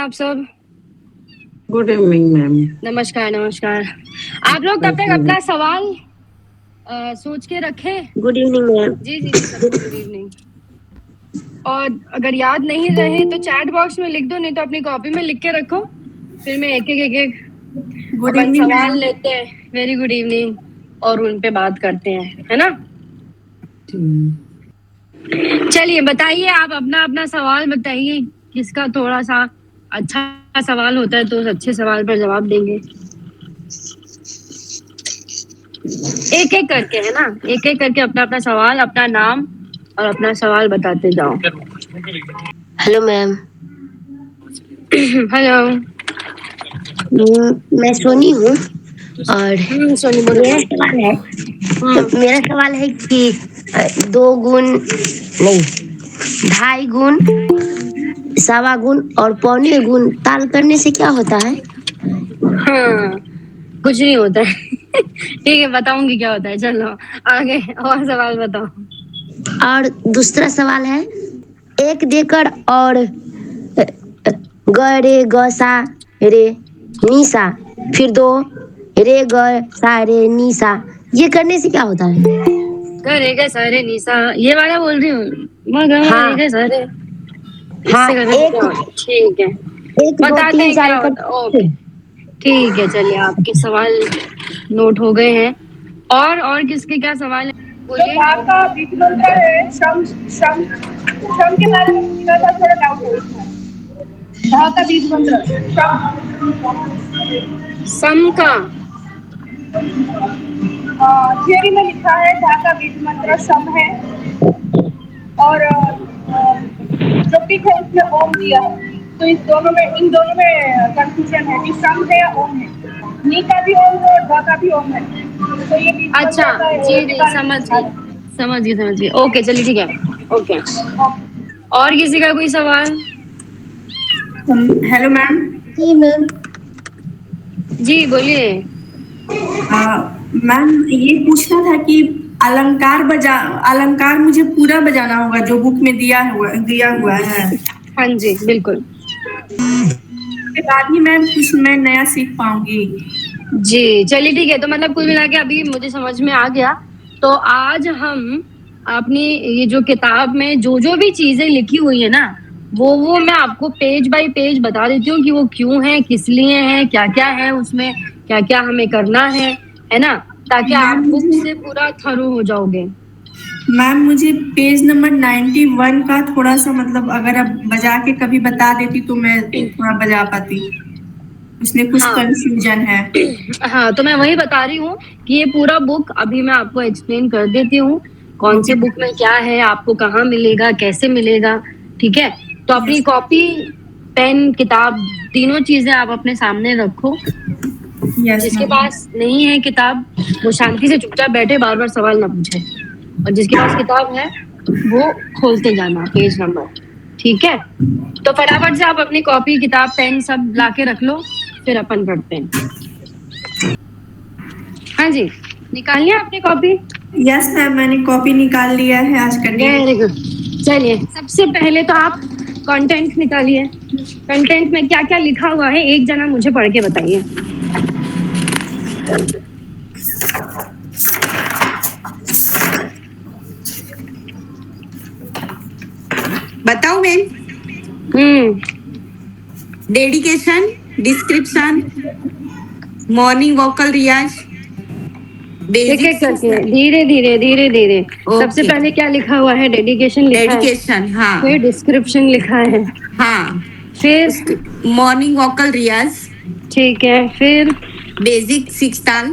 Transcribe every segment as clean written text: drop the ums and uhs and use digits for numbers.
आप सब? Good evening ma'am. नमस्कार नमस्कार। आप लोग तब तक अपना सवाल सोच के रखें। Good evening ma'am. जी जी जी, सबको गुड इवनिंग। और अगर याद नहीं रहे तो चैट बॉक्स में लिख दो, नहीं तो अपनी कॉपी में लिख के रखो। फिर मैं एक गुड अपन इवनिंग सवाल मैम। लेते हैं। Very good evening. और उन पे बात करते हैं, है ना? चलिए बताइए, आप अपना अपना सवाल बताइए। किसका थोड़ा सा अच्छा सवाल होता है तो उस अच्छे सवाल पर जवाब देंगे। एक एक करके, है ना? एक एक करके अपना अपना सवाल, अपना नाम और अपना सवाल बताते जाओ। Hello ma'am. हेलो। मैं सोनी हूँ और सोनी बोलो। मेरा सवाल है कि 2 गुण नहीं, 2.5 गुण, 1.25 गुण और 1.25 गुण ताल करने से क्या होता है? हाँ, कुछ नहीं होता है। ठीक है, बताऊंगी क्या होता है। चलो आगे और सवाल बताओ। और दूसरा सवाल है, 1 देकर और ग रे ग सा रे नी सा, फिर 2 रे ग सा रे नी सा, ये करने से क्या होता है? करेगा सारे निशा, ये वाला बोल रही हूँ। हाँ करेगा सारे, हाँ, इससे करने से क्या होता है? ठीक है, 1 2 बताते 3 हैं 4 क्या होता है। करके। ओके, ठीक है। चलिए, आपके सवाल नोट हो गए हैं। और किसके क्या सवाल है, जो बोलिए। धा का बीज मंत्र है, श्रम श्रम श्रम के बारे में पूछना था, थोड़ा डाउट है उसमें। धा का बीज मंत्र सम का। थियरी में लिखा है धा का बीज मंत्र सम है, और जो पिक है उसमें ओम दिया है। तो इन दोनों में कंफ्यूजन है कि सम है या ओम है। नी का भी ओम है और धा का भी ओम है। तो ये बीज अच्छा, मंत्र का जी के जी, बारे में समझ पूछना गई था। समझ गई समझ गई। ओके, चलिए ठीक है। ओके, और किसी का कोई सवाल? Hello ma'am. जी मैम। जी बोलिए। मैम, ये पूछना था कि अलंकार मुझे पूरा बजाना होगा जो बुक में दिया हुआ है। हाँ जी, बिल्कुल। उसके बाद ही मैम कुछ मैं नया सीख पाऊंगी। जी चलिए ठीक है। तो मतलब कुल मिला के अभी मुझे समझ में आ गया। तो आज हम अपनी ये जो किताब में जो जो भी चीजें लिखी हुई है ना, वो मैं आपको पेज बाय पेज बता देती हूँ कि वो क्यों है, किस लिए है, क्या क्या है उसमें, क्या क्या हमें करना है ना? ताकि आप मैम बुक मुझे से पूरा थरू हो जाओगे। मैम मुझे पेज नंबर 91 का थोड़ा सा, मतलब अगर आप बजा के कभी बता देती तो मैं थोड़ा बजा पाती। उसमें कुछ हाँ कंफ्यूजन है। हाँ, तो मैं वही बता रही हूँ कि ये पूरा बुक अभी मैं आपको एक्सप्लेन कर देती हूँ। कौन से ओके। बुक में क्या है, आपको कहाँ मिलेगा, कैसे मिलेगा। ठीक है, तो अपनी यस। कॉपी, पेन, किताब, तीनों चीजें आप अपने सामने रखो। यस जिसके मैम। पास नहीं है किताब, वो शांति से चुपचाप बैठे, बार बार सवाल ना पूछे। और जिसके पास किताब है वो खोलते जाना पेज नंबर। ठीक है, तो फटाफट से आप अपनी कॉपी, किताब, पेन सब लाके रख लो, फिर अपन पढ़ते हैं। हाँ जी, निकाल लिया आपने कॉपी? यस मैम, मैंने कॉपी निकाल लिया है आज का डेट। Very good. चलिए, सबसे पहले तो आप कंटेंट निकालिए। कंटेंट में क्या क्या लिखा हुआ है, एक जना मुझे पढ़ के बताइए। बताओ मैम। हम्म, डेडिकेशन, डिस्क्रिप्शन, मॉर्निंग वोकल रियाज, एक एक बेसिक्स। करके, धीरे धीरे धीरे धीरे। सबसे ओके। पहले क्या लिखा हुआ है? डेडिकेशन लिखा है। डेडिकेशन, हाँ। फिर डिस्क्रिप्शन लिखा है। हाँ। फिर उसके मॉर्निंग वोकल रियाज, ठीक है, फिर बेसिक 6 ताल,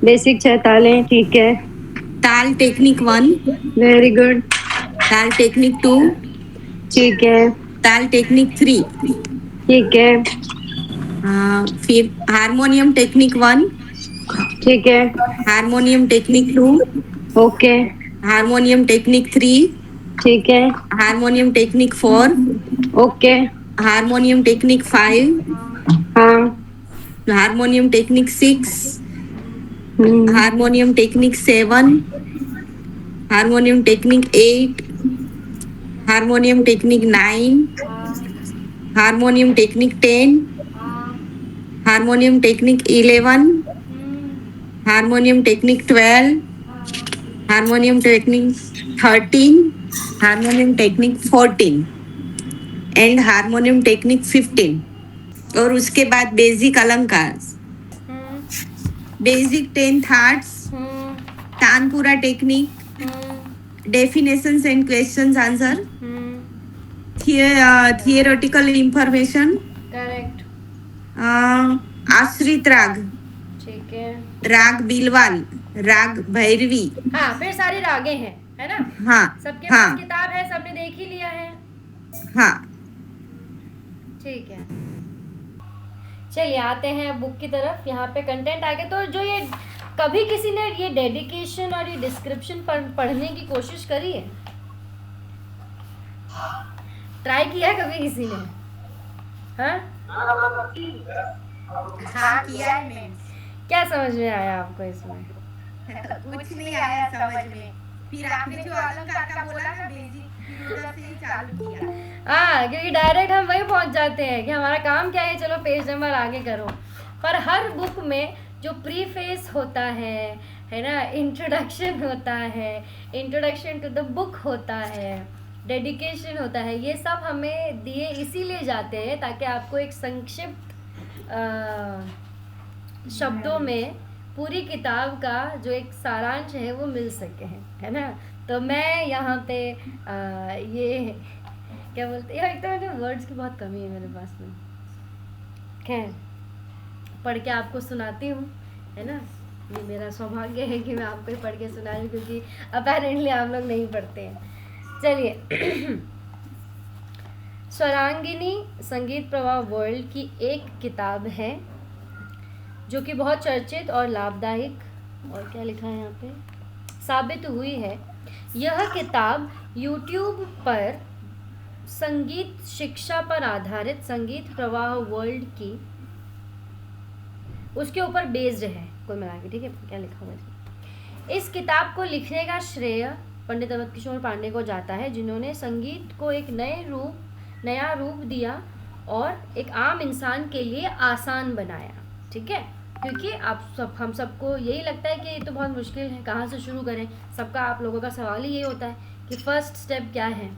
बेसिक 6 ताले, ठीक है। ताल टेक्निक 1, वेरी गुड, ताल टेक्निक 2, ठीक है। ताल टेक्निक 3। ठीक है, फिर हारमोनियम टेक्निक 1, ठीक है। Harmonium technique 2, okay, harmonium technique 3, ठीक है। Harmonium technique 4, okay, harmonium technique 5, हाँ। Harmonium technique 6, hmm, harmonium technique 7, harmonium technique 8, harmonium technique 9, harmonium technique 10, harmonium technique 11, harmonium technique 12, harmonium technique 13, harmonium technique 14 and harmonium technique 15। और उसके बाद basic अलंकार, basic 10 thoughts, tanpura technique, definitions and questions answer, theoretical information, correct, आश्रित राग, ठीक है। राग बिलवाल, राग भैरवी। हाँ, फिर सारी रागे हैं, है ना? हाँ सबके हाँ पास किताब है, सबने देख ही लिया है। हाँ। ठीक है, चलिए आते हैं बुक की तरफ। यहाँ पे कंटेंट आगे तो जो ये कभी किसी ने ये डेडिकेशन और ये डिस्क्रिप्शन पढ़ने की कोशिश करी है? ट्राई किया है कभी किसी ने? हाँ, हाँ किया है मैम। क्या समझ में आया आपको इसमें? कुछ नहीं आया समझ में। फिर आपने जो अलंकार का बोला ना बेसिक, फिर उधर से ही चालू किया। हाँ, क्योंकि डायरेक्ट हम वही पहुंच जाते हैं कि हमारा काम क्या है, चलो पेज नंबर आगे करो। पर हर बुक में जो प्रीफेस होता है ना, इंट्रोडक्शन होता है, इंट्रोडक्शन टू द बुक होता है, डेडिकेशन होता है, ये सब हमें दिए इसीलिए जाते हैं ताकि आपको एक संक्षिप्त शब्दों में पूरी किताब का जो एक सारांश है वो मिल सके, है ना? तो मैं यहाँ पे ये क्या बोलते हैं, एक तो वर्ड्स की बहुत कमी है मेरे पास में। खैर, पढ़ के आपको सुनाती हूँ, है ना? ये मेरा सौभाग्य है कि मैं आपको ही पढ़ के सुना रही हूँ, क्योंकि अपेरेंटली आप लोग नहीं पढ़ते हैं। चलिए स्वरांगिनी संगीत प्रवाह वर्ल्ड की एक किताब है जो कि बहुत चर्चित और लाभदायक, और क्या लिखा है यहाँ पे, साबित हुई है। यह किताब YouTube पर संगीत शिक्षा पर आधारित संगीत प्रवाह वर्ल्ड की उसके ऊपर बेस्ड है कुल मिला के, ठीक है? क्या लिखा हुआ है? इस किताब को लिखने का श्रेय पंडित अवध किशोर पांडे को जाता है, जिन्होंने संगीत को एक नया रूप दिया और एक आम इंसान के लिए आसान बनाया, ठीक है? क्योंकि हम सबको यही लगता है कि ये तो बहुत मुश्किल है, कहाँ से शुरू करें? सबका, आप लोगों का सवाल ही ये होता है कि फर्स्ट स्टेप क्या है।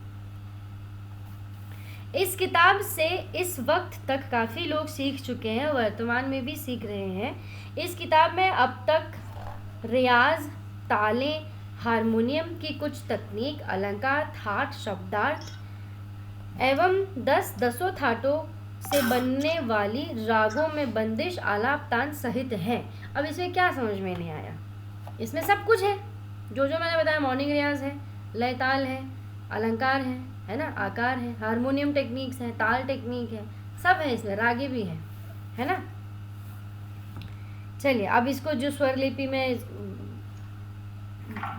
इस किताब से इस वक्त तक काफ़ी लोग सीख चुके हैं, वर्तमान में भी सीख रहे हैं। इस किताब में अब तक रियाज, तालें, हारमोनियम की कुछ तकनीक, अलंकार, थाट, शब्दार्थ एवं दसों थाटों से बनने वाली रागों में बंदिश, आलाप, तान सहित है। अब इसमें क्या समझ में नहीं आया? इसमें सब कुछ है, जो मैंने बताया। मॉर्निंग रियाज है, लय ताल है, अलंकार है ना, आकार है, हारमोनियम टेक्निक्स हैं, ताल टेक्निक है, सब है इसमें, रागे भी है ना? चलिए अब इसको जो स्वरलिपि में,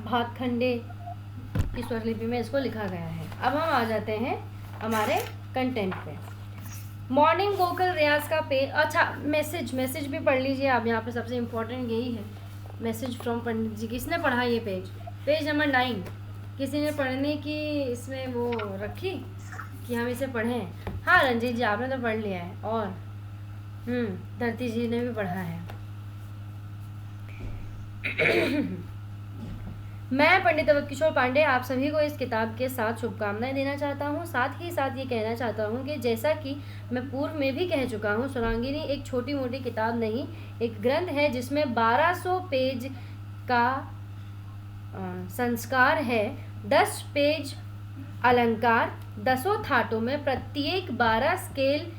भातखंडे की स्वरलिपि में इसको लिखा गया है। अब हम आ जाते हैं हमारे कंटेंट पे। मॉर्निंग वोकल रियाज का पेज, अच्छा मैसेज भी पढ़ लीजिए आप। यहाँ पे सबसे इम्पोर्टेंट यही है, मैसेज फ्रॉम पंडित जी। किसने पढ़ा ये पेज नंबर 9? किसी ने पढ़ने की इसमें वो रखी कि हम इसे पढ़ें? हाँ रंजीत जी, आपने तो पढ़ लिया है, और धरती जी ने भी पढ़ा है। मैं पंडित अवध किशोर पांडे आप सभी को इस किताब के साथ शुभकामनाएं देना चाहता हूं। साथ ही साथ ये कहना चाहता हूं कि जैसा कि मैं पूर्व में भी कह चुका हूं, स्वरांगिनी एक छोटी मोटी किताब नहीं, एक ग्रंथ है जिसमें 1200 पेज का संस्कार है, 10 पेज अलंकार, 10 थाटों में प्रत्येक 12 स्केल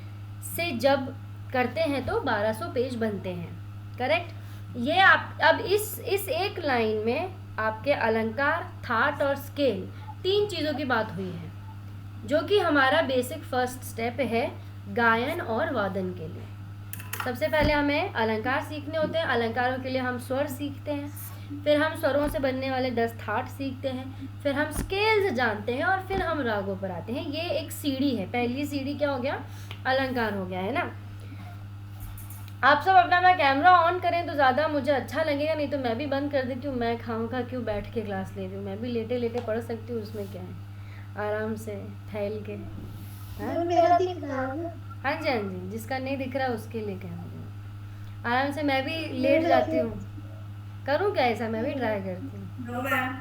से जब करते हैं तो 1200 पेज बनते हैं, करेक्ट? ये आप अब इस एक लाइन में आपके अलंकार, थाट और स्केल, 3 चीज़ों की बात हुई है, जो कि हमारा बेसिक फर्स्ट स्टेप है गायन और वादन के लिए। सबसे पहले हमें अलंकार सीखने होते हैं, अलंकारों के लिए हम स्वर सीखते हैं, फिर हम स्वरों से बनने वाले 10 थाट सीखते हैं, फिर हम स्केल्स जानते हैं, और फिर हम रागों पर आते हैं। ये एक सीढ़ी है। पहली सीढ़ी क्या हो गया? अलंकार हो गया, है ना? आप सब अपना कैमरा ऑन करें तो ज़्यादा मुझे अच्छा लगेगा, नहीं तो मैं भी बंद कर देती हूँ। मैं खाऊंगा क्यों बैठ के क्लास ले रही हूँ? मैं भी लेटे लेटे पढ़ सकती हूँ, उसमें क्या है, आराम से फैल के, हाँ मेरा दिख रहा है ना। हाँ जी, हाँ जी, जिसका नहीं दिख रहा उसके लिए कहना चाहिए। आराम से मैं भी लेट जाती हूँ, करूँ क्या ऐसा, मैं भी ट्राई करती हूँ। No ma'am.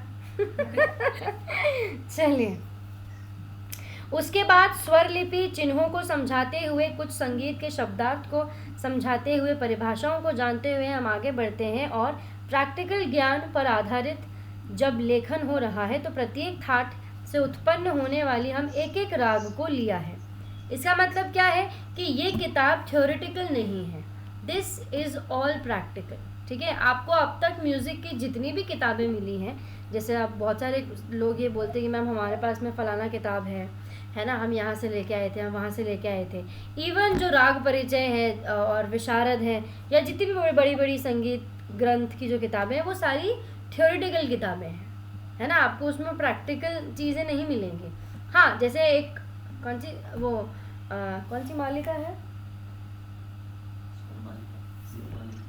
चलिए, उसके बाद स्वर लिपि चिन्हों को समझाते हुए, कुछ संगीत के शब्दार्थ को समझाते हुए, परिभाषाओं को जानते हुए हम आगे बढ़ते हैं और प्रैक्टिकल ज्ञान पर आधारित जब लेखन हो रहा है तो प्रत्येक थाट से उत्पन्न होने वाली हम एक एक राग को लिया है। इसका मतलब क्या है कि ये किताब थ्योरेटिकल नहीं है, दिस इज़ ऑल प्रैक्टिकल। ठीक है, आपको अब तक म्यूज़िक की जितनी भी किताबें मिली हैं, जैसे आप बहुत सारे लोग ये बोलते हैं कि मैम हमारे पास में फ़लाना किताब है ना, हम यहाँ से लेके आए थे, हम वहाँ से लेके आए थे। इवन जो राग परिचय है और विशारद है, या जितनी भी बड़ी बड़ी संगीत ग्रंथ की जो किताबें हैं, वो सारी थ्योरेटिकल किताबें हैं, है ना। आपको उसमें प्रैक्टिकल चीज़ें नहीं मिलेंगी। हाँ, जैसे एक कौन सी मालिका है,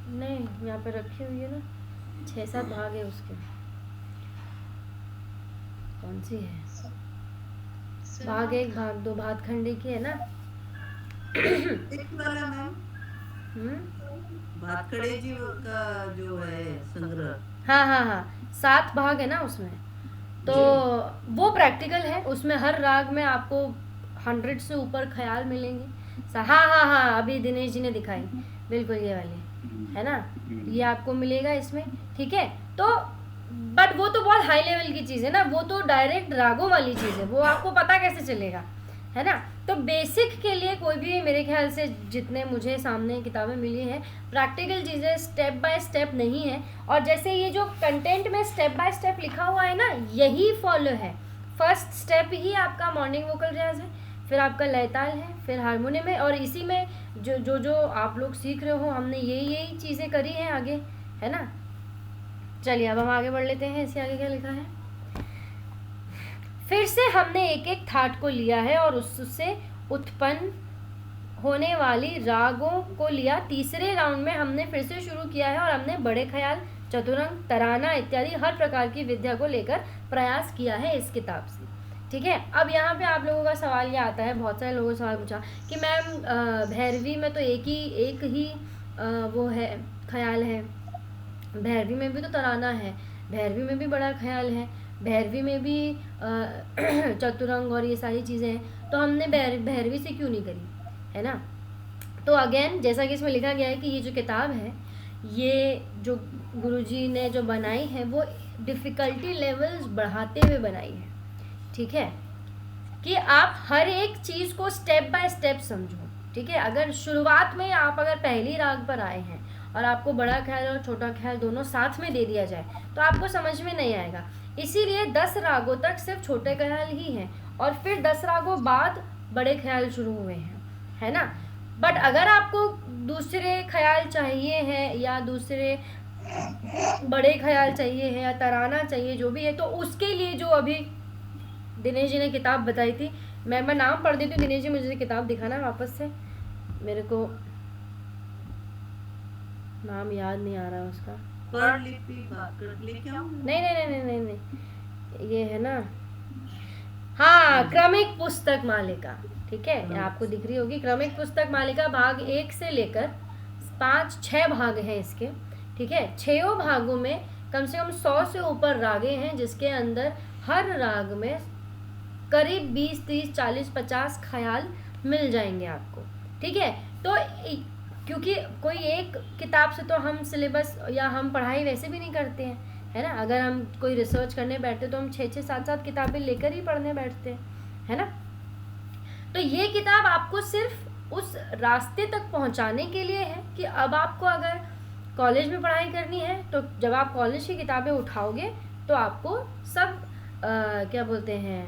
नहीं यहाँ पे रखी हुई है ना, 6-7 भाग है उसके, कौन सी है, भाग 1 भाग 2 भातखंडे की है ना। एक वाला मैम, भातखड़े जी का जो है संग्रह। हाँ हाँ हाँ, 7 भाग है ना उसमें, तो वो प्रैक्टिकल है। उसमें हर राग में आपको 100 से ऊपर ख्याल मिलेंगे। हाँ हाँ हाँ, अभी दिनेश जी ने दिखाई, बिल्कुल ये वाली है ना, ये आपको मिलेगा इसमें। ठीक है, तो बट वो तो बहुत हाई लेवल की चीज़ है ना, वो तो डायरेक्ट रागों वाली चीज़ है, वो आपको पता कैसे चलेगा, है ना। तो बेसिक के लिए कोई भी, मेरे ख्याल से जितने मुझे सामने किताबें मिली हैं, प्रैक्टिकल चीज़ें स्टेप बाय स्टेप नहीं है। और जैसे ये जो कंटेंट में स्टेप बाय स्टेप लिखा हुआ है ना, यही फॉलो है। फर्स्ट स्टेप ही आपका मॉर्निंग वोकल रियाज है, फिर आपका लयताल है, फिर हारमोनियम है, और इसी में जो आप लोग सीख रहे हो, हमने यही चीज़ें करी हैं आगे, है ना। चलिए अब हम आगे बढ़ लेते हैं, इसके आगे क्या लिखा है। फिर से हमने एक एक थाट को लिया है और उससे उत्पन्न होने वाली रागों को लिया। तीसरे राउंड में हमने फिर से शुरू किया है और हमने बड़े ख्याल, चतुरंग, तराना इत्यादि हर प्रकार की विद्या को लेकर प्रयास किया है इस किताब से। ठीक है, अब यहाँ पे आप लोगों का सवाल ये आता है, बहुत सारे लोगों ने सवाल पूछा कि मैम भैरवी में तो एक ही वो है, ख्याल है, भैरवी में भी तो तराना है, भैरवी में भी बड़ा ख्याल है, भैरवी में भी चतुरंग और ये सारी चीज़ें हैं, तो हमने भैरवी से क्यों नहीं करी, है ना। तो अगेन जैसा कि इसमें लिखा गया है कि ये जो किताब है, ये जो गुरुजी ने जो बनाई है, वो डिफ़िकल्टी लेवल्स बढ़ाते हुए बनाई है। ठीक है, कि आप हर एक चीज़ को स्टेप बाय स्टेप समझो। ठीक है, अगर शुरुआत में आप अगर पहली राग पर आए हैं और आपको बड़ा ख्याल और छोटा ख्याल दोनों साथ में दे दिया जाए तो आपको समझ में नहीं आएगा। इसीलिए 10 रागों तक सिर्फ छोटे ख्याल ही हैं और फिर 10 रागों बाद बड़े ख्याल शुरू हुए हैं, है ना। बट अगर आपको दूसरे ख्याल चाहिए हैं या दूसरे बड़े ख्याल चाहिए हैं या तराना चाहिए, जो भी है, तो उसके लिए जो अभी दिनेश जी ने किताब बताई थी, मैं नाम पढ़ देती हूँ। दिनेश जी मुझे किताब दिखाना वापस से, मेरे को नाम याद नहीं आ रहा उसका। पर लिपि लेके आऊं? नहीं नहीं नहीं नहीं नहीं, ये है ना, हाँ, क्रमिक पुस्तक मालिका। ठीक है, ये आपको दिख रही होगी, क्रमिक पुस्तक मालिका भाग 1 से लेकर 5-6 भाग हैं इसके। ठीक है, 6 भागों में कम से कम 100 से ऊपर रागे हैं, जिसके अंदर हर राग में करीब 20, 30, 40, 50 ख्याल मिल जाएंगे आपको। ठीक है, तो क्योंकि कोई एक किताब से तो हम सिलेबस या हम पढ़ाई वैसे भी नहीं करते हैं, है ना। अगर हम कोई रिसर्च करने बैठते तो हम 6-6, 7-7 किताबें लेकर ही पढ़ने बैठते हैं, है ना। तो ये किताब आपको सिर्फ उस रास्ते तक पहुंचाने के लिए है कि अब आपको अगर कॉलेज में पढ़ाई करनी है तो जब आप कॉलेज की किताबें उठाओगे तो आपको सब क्या बोलते हैं,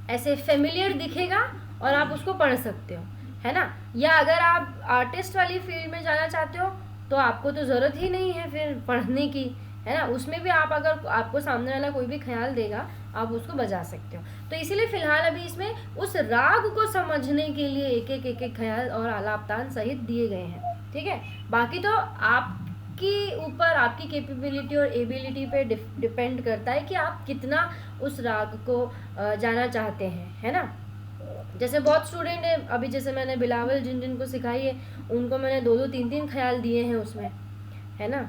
ऐसे फेमिलियर दिखेगा और आप उसको पढ़ सकते हो, है ना। या अगर आप आर्टिस्ट वाली फील्ड में जाना चाहते हो तो आपको तो ज़रूरत ही नहीं है फिर पढ़ने की, है ना। उसमें भी आप, अगर आपको सामने वाला कोई भी ख्याल देगा, आप उसको बजा सकते हो। तो इसीलिए फ़िलहाल अभी इसमें उस राग को समझने के लिए एक एक ख्याल और आलापतान सहित दिए गए हैं। ठीक है, बाकी तो आपकी ऊपर, आपकी कैपेबिलिटी और एबिलिटी पे डिपेंड करता है कि आप कितना उस राग को जाना चाहते हैं, है ना। जैसे बहुत स्टूडेंट है, अभी जैसे मैंने बिलावल जिन जिन को सिखाई है उनको मैंने 2 2 3 3 ख्याल दिए हैं उसमें, है ना,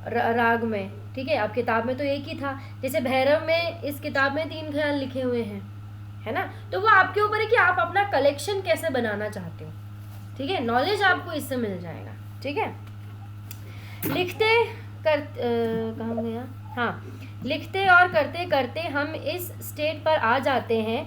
राग में, ठीक है। अब किताब में तो एक ही था, जैसे भैरव में इस किताब में 3 ख्याल लिखे हुए हैं, है ना। तो वो आपके ऊपर है कि आप अपना कलेक्शन कैसे बनाना चाहते हो, ठीक है। नॉलेज आपको इससे मिल जाएगा, ठीक है। लिखते कर कहाँ गया, हाँ, लिखते और करते करते हम इस स्टेट पर आ जाते हैं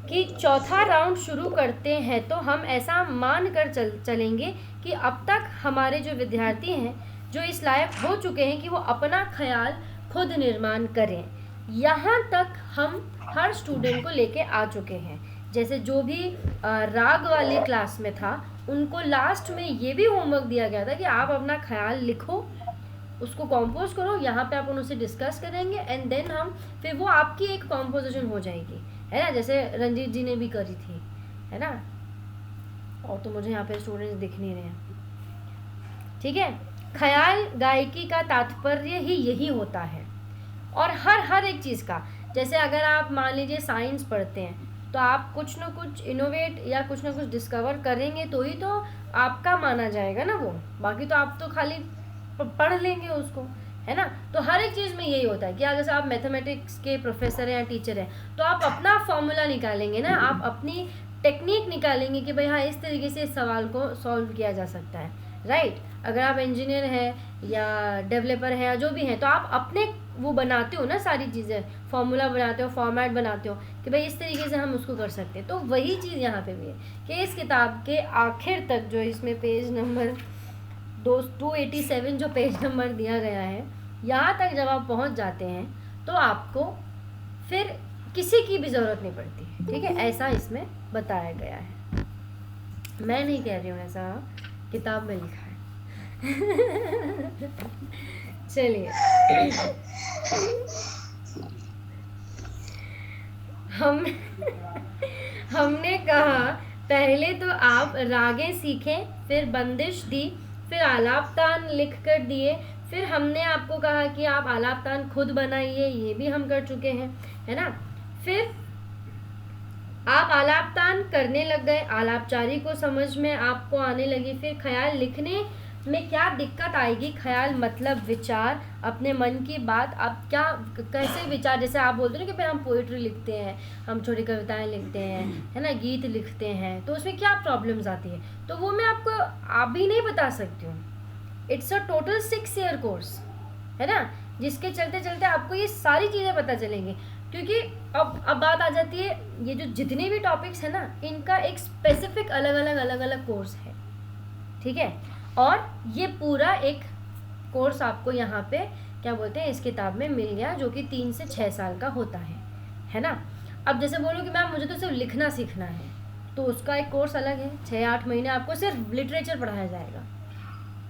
कि चौथा राउंड शुरू करते हैं तो हम ऐसा मान कर चलेंगे कि अब तक हमारे जो विद्यार्थी हैं जो इस लायक हो चुके हैं कि वो अपना ख्याल खुद निर्माण करें। यहाँ तक हम हर स्टूडेंट को लेके आ चुके हैं। जैसे जो भी राग वाली क्लास में था उनको लास्ट में ये भी होमवर्क दिया गया था कि आप अपना ख्याल लिखो, उसको कंपोज करो, यहाँ पे अपन उसे डिस्कस करेंगे एंड देन हम फिर वो आपकी एक कंपोजिशन हो जाएगी, है ना, जैसे रंजीत जी ने भी करी थी, है ना। और तो मुझे यहाँ पे स्टूडेंट्स दिख नहीं रहे हैं, ठीक है। ख्याल गायकी का तात्पर्य ही यही होता है, और हर एक चीज़ का, जैसे अगर आप मान लीजिए साइंस पढ़ते हैं तो आप कुछ ना कुछ इनोवेट या कुछ ना कुछ डिस्कवर करेंगे तो ही तो आपका माना जाएगा ना वो, बाकी तो आप तो खाली पढ़ लेंगे उसको, है ना। तो हर एक चीज़ में यही होता है कि अगर से आप मैथमेटिक्स के प्रोफेसर हैं या टीचर हैं तो आप अपना फॉर्मूला निकालेंगे ना, आप अपनी टेक्निक निकालेंगे कि भाई हाँ इस तरीके से इस सवाल को सॉल्व किया जा सकता है, राइट। अगर आप इंजीनियर हैं या डेवलपर हैं या जो भी हैं तो आप अपने वो बनाते हो ना सारी चीज़ें, फॉर्मूला बनाते हो, फॉर्मेट बनाते हो कि भाई इस तरीके से हम उसको कर सकते हैं। तो वही चीज़ यहाँ पे भी है कि इस किताब के आखिर तक जो इसमें पेज नंबर 287 जो पेज नंबर दिया गया है, यहाँ तक जब आप पहुँच जाते हैं तो आपको फिर किसी की भी ज़रूरत नहीं पड़ती, ठीक है। ऐसा इसमें बताया गया है, मैं नहीं कह रही हूँ, ऐसा किताब में लिखा है। चलिए हमने कहा पहले तो आप रागें सीखें, फिर बंदिश दी, फिर आलाप तान लिख कर दिए, फिर हमने आपको कहा कि आप आलाप तान खुद बनाइए, ये भी हम कर चुके हैं, है ना। फिर आप आलाप तान करने लग गए, आलापचारी को समझ में आपको आने लगी। फिर ख्याल लिखने में क्या दिक्कत आएगी, ख्याल मतलब विचार, अपने मन की बात, आप क्या कैसे विचार, जैसे आप बोलते हो ना कि भाई हम पोइट्री लिखते हैं, हम छोटी कविताएं लिखते हैं, है ना, गीत लिखते हैं, तो उसमें क्या प्रॉब्लम्स आती है, तो वो मैं आपको अभी नहीं बता सकती हूँ। It's a total 6 year course, है ना, जिसके चलते चलते आपको ये सारी चीज़ें पता चलेंगी। क्योंकि अब बात आ जाती है, ये जो जितने भी टॉपिक्स है ना इनका एक स्पेसिफिक अलग अलग कोर्स है, ठीक है। और ये पूरा एक कोर्स आपको यहाँ पे क्या बोलते हैं इस किताब में मिल गया, जो कि 3 से 6 साल का होता है ना। अब जैसे बोलो कि मैम मुझे तो सिर्फ लिखना सीखना है, तो उसका एक कोर्स अलग है, 6-8 महीने आपको सिर्फ लिटरेचर पढ़ाया जाएगा,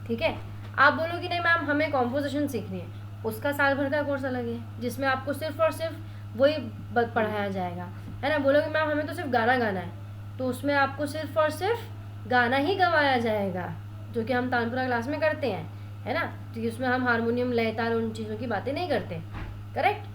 ठीक है। आप बोलो कि नहीं मैम हमें कॉम्पोजिशन सीखनी है, उसका साल भर का कोर्स अलग है जिसमें आपको सिर्फ और सिर्फ वही पढ़ाया जाएगा, है ना। बोलो कि मैम हमें तो सिर्फ गाना गाना है, तो उसमें आपको सिर्फ और सिर्फ गाना ही गवाया जाएगा, जो कि हम तानपुरा क्लास में करते हैं, है ना। तो उसमें हम हारमोनियम, लय, ताल, उन चीज़ों की बातें नहीं करते, करेक्ट।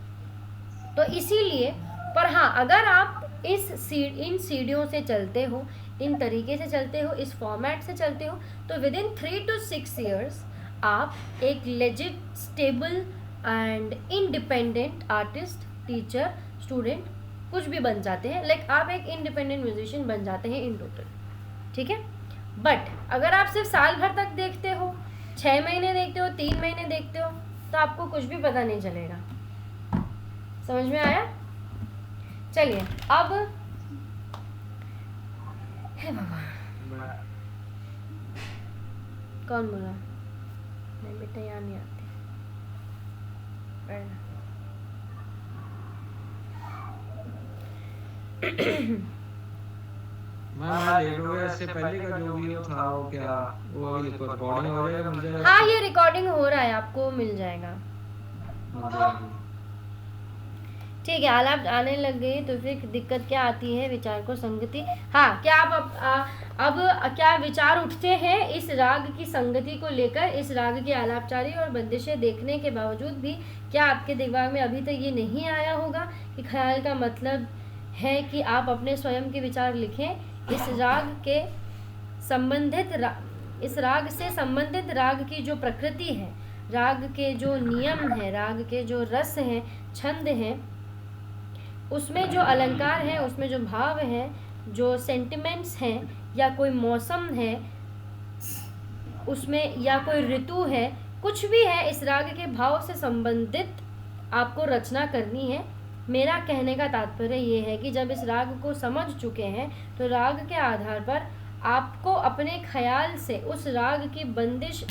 तो इसीलिए, पर हाँ अगर आप इन सीढ़ियों से चलते हो, इन तरीके से चलते हो, इस फॉर्मेट से चलते हो, तो विद इन 3 to 6 years आप एक legit, stable and independent artist, teacher, student कुछ भी बन जाते हैं। लाइक आप एक इंडिपेंडेंट म्यूजिशियन बन जाते हैं इन टोटल, ठीक है। बट अगर आप सिर्फ साल भर तक देखते हो, 6 महीने देखते हो, 3 महीने देखते हो, तो आपको कुछ भी पता नहीं चलेगा। समझ में आया? चलिए अब, हे भगवान, कौन बोला? नहीं बेटा यहाँ नहीं आते, मैं लेट हो गया, इससे पहले का जो वीडियो था वो क्या वो अभी रिकॉर्डिंग हो जाएगा, मिल जाएगा? हाँ ये रिकॉर्डिंग हो रहा है, आपको मिल जाएगा, ठीक है। आलाप आने लग गई तो फिर दिक्कत क्या आती है, विचार को संगति। हाँ, क्या आप अब क्या विचार उठते हैं इस राग की संगति को लेकर, इस राग की आलापचारी और बंदिशें देखने के बावजूद भी क्या आपके दिमाग में अभी तक ये नहीं आया होगा कि ख्याल का मतलब है कि आप अपने स्वयं के विचार लिखें। इस राग के संबंधित इस राग से संबंधित राग की जो प्रकृति है, राग के जो नियम है, राग के जो रस हैं, छंद हैं, उसमें जो अलंकार है, उसमें जो भाव है, जो सेंटिमेंट्स हैं, या कोई मौसम है उसमें, या कोई ऋतु है, कुछ भी है, इस राग के भाव से संबंधित आपको रचना करनी है। मेरा कहने का तात्पर्य ये है कि जब इस राग को समझ चुके हैं तो राग के आधार पर आपको अपने ख्याल से उस राग की बंदिश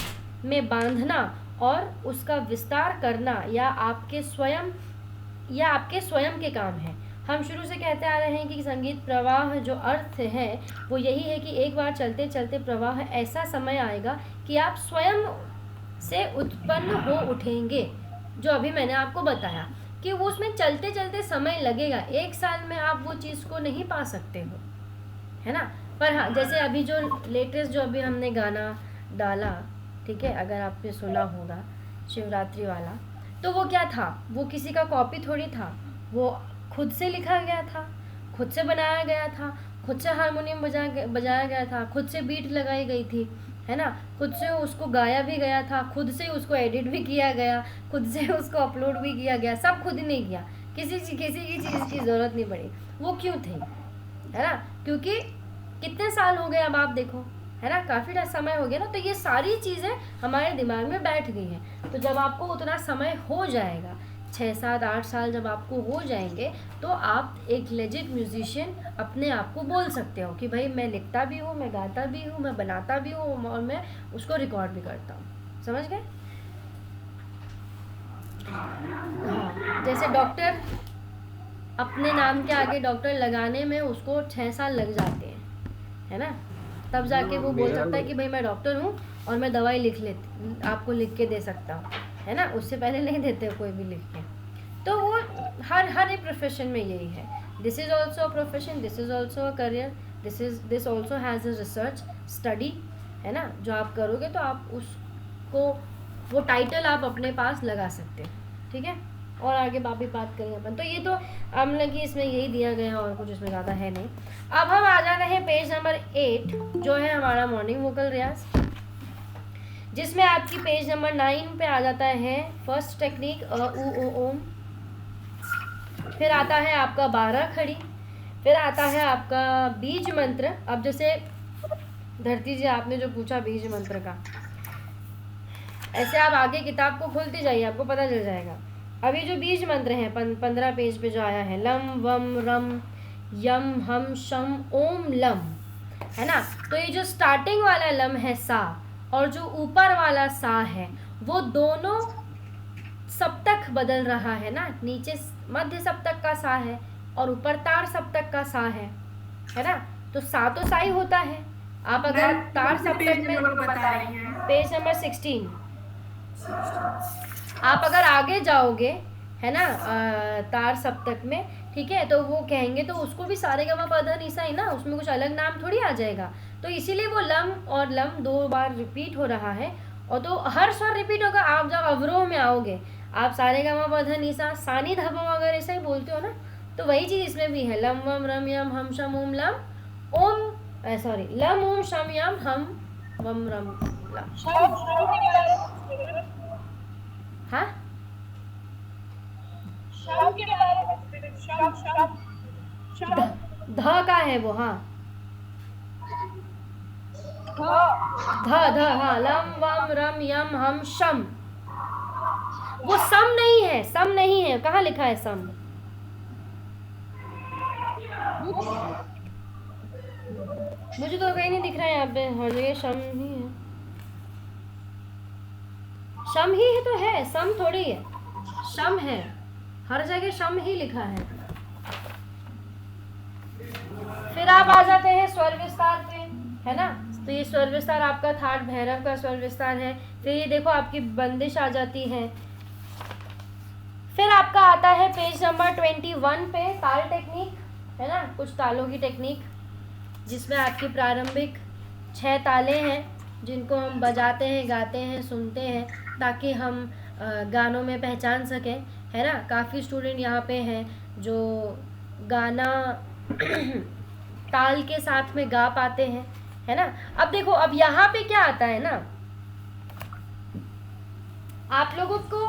में बांधना और उसका विस्तार करना या आपके स्वयं के काम है। हम शुरू से कहते आ रहे हैं कि संगीत प्रवाह जो अर्थ है वो यही है कि एक बार चलते चलते प्रवाह ऐसा समय आएगा कि आप स्वयं से उत्पन्न हो उठेंगे, जो अभी मैंने आपको बताया कि वो उसमें चलते चलते समय लगेगा। एक साल में आप वो चीज़ को नहीं पा सकते हो, है ना। पर हाँ, जैसे अभी जो लेटेस्ट जो अभी हमने गाना डाला, ठीक है, अगर आपने सुना होगा शिवरात्रि वाला, तो वो क्या था, वो किसी का कॉपी थोड़ी था, वो खुद से लिखा गया था, खुद से बनाया गया था, खुद से हारमोनियम बजाया गया था, खुद से बीट लगाई गई थी, है ना, खुद से उसको गाया भी गया था, खुद से उसको एडिट भी किया गया, खुद से उसको अपलोड भी किया गया, सब खुद ने किया, किसी की चीज़ की ज़रूरत नहीं पड़ी। वो क्यों थी, है ना, क्योंकि कितने साल हो गए, अब आप देखो, है ना, काफ़ी समय हो गया ना, तो ये सारी चीज़ें हमारे दिमाग में बैठ गई हैं। तो जब आपको उतना समय हो जाएगा, 6, 7, 8 साल जब आपको हो जाएंगे, तो आप एक लेजिट म्यूजिशियन अपने आप को बोल सकते हो कि भाई मैं लिखता भी हूँ, मैं गाता भी हूँ, मैं बनाता भी हूँ और मैं उसको रिकॉर्ड भी करता हूँ। समझ गए? हाँ, जैसे डॉक्टर अपने नाम के आगे डॉक्टर लगाने में उसको 6 साल लग जाते हैं, है ना, तब जाके वो बोल सकता है कि भाई मैं डॉक्टर हूँ और मैं दवाई आपको लिख के दे सकता हूँ, है ना। उससे पहले नहीं देते कोई भी लिख के। तो वो हर एक प्रोफेशन में यही है। This is also a profession, this is also a career, this also has a research study, है ना, जो आप करोगे तो आप उसको वो टाइटल आप अपने पास लगा सकते हैं, ठीक है। और आगे बात करेंगे अपन। तो ये तो हमने कि इसमें यही दिया गया है और कुछ इसमें ज़्यादा है नहीं। अब हम आ जा रहे हैं पेज नंबर 8, जो है हमारा मॉर्निंग वोकल रियाज, जिसमें आपकी पेज नंबर 9 पे आ जाता है फर्स्ट टेक्निक अ उ ओ ओम, फिर आता है आपका 12 खड़ी, फिर आता है आपका बीज मंत्र। अब जैसे धरती जी आपने जो पूछा बीज मंत्र का, ऐसे आप आगे किताब को खोलते जाइए, आपको पता चल जाएगा। अब ये जो बीज मंत्र है 15 पेज पे जो आया है, लम वम रम यम हम शम ओम लम, है ना, तो ये जो स्टार्टिंग वाला लम है सा और जो ऊपर वाला सा है, वो दोनों सप्तक बदल रहा है ना, नीचे मध्य सप्तक का सा है और ऊपर तार सप्तक का सा है ना, तो सा तो सा ही होता है। आप अगर तार सप्तक में पेज नंबर 16, आप अगर आगे जाओगे, है ना, तार सप्तक में, ठीक है, तो वो कहेंगे तो उसको भी सारे गा मा पा धा नि सा ही ना, उसमें कुछ अलग नाम थोड़ी आ जाएगा। तो इसीलिए वो लम और लम 2 बार रिपीट हो रहा है, और तो हर स्वर रिपीट होगा। आप जब अवरोह में आओगे, आप सारे गा मा पा धा नि सा सानी धपम अगर ऐसा ही बोलते हो ना, तो वही चीज़ इसमें भी है, लम वम रम यम हम शम ओम लम ओम सॉरी लम ओम शम यम हम वम रम लम। हाँ, ध का है वो, हाँ, ध हाँ, लम वम रम यम हम शम, वो सम नहीं है, सम नहीं है, कहाँ लिखा है सम? मुझे तो कहीं नहीं दिख रहा है यहाँ पे, हर जगह शम ही है, शम ही है तो है, सम थोड़ी है, शम है, हर जगह शम ही लिखा है। फिर आप आ जाते हैं स्वर विस्तार पे, है ना, तो ये स्वर विस्तार आपका थाट भैरव का स्वर विस्तार है। फिर ये देखो आपकी बंदिश आ जाती है। फिर आपका आता है पेज नंबर 21 पे ताल टेक्निक, है ना, कुछ तालों की टेक्निक, जिसमें आपकी प्रारंभिक 6 ताले हैं जिनको हम बजाते हैं, गाते हैं, सुनते हैं, ताकि हम गानों में पहचान सकें, है ना। काफ़ी स्टूडेंट यहाँ पे हैं जो गाना ताल के साथ में गा पाते हैं, है ना। अब देखो, अब यहाँ पे क्या आता है ना, आप लोगों को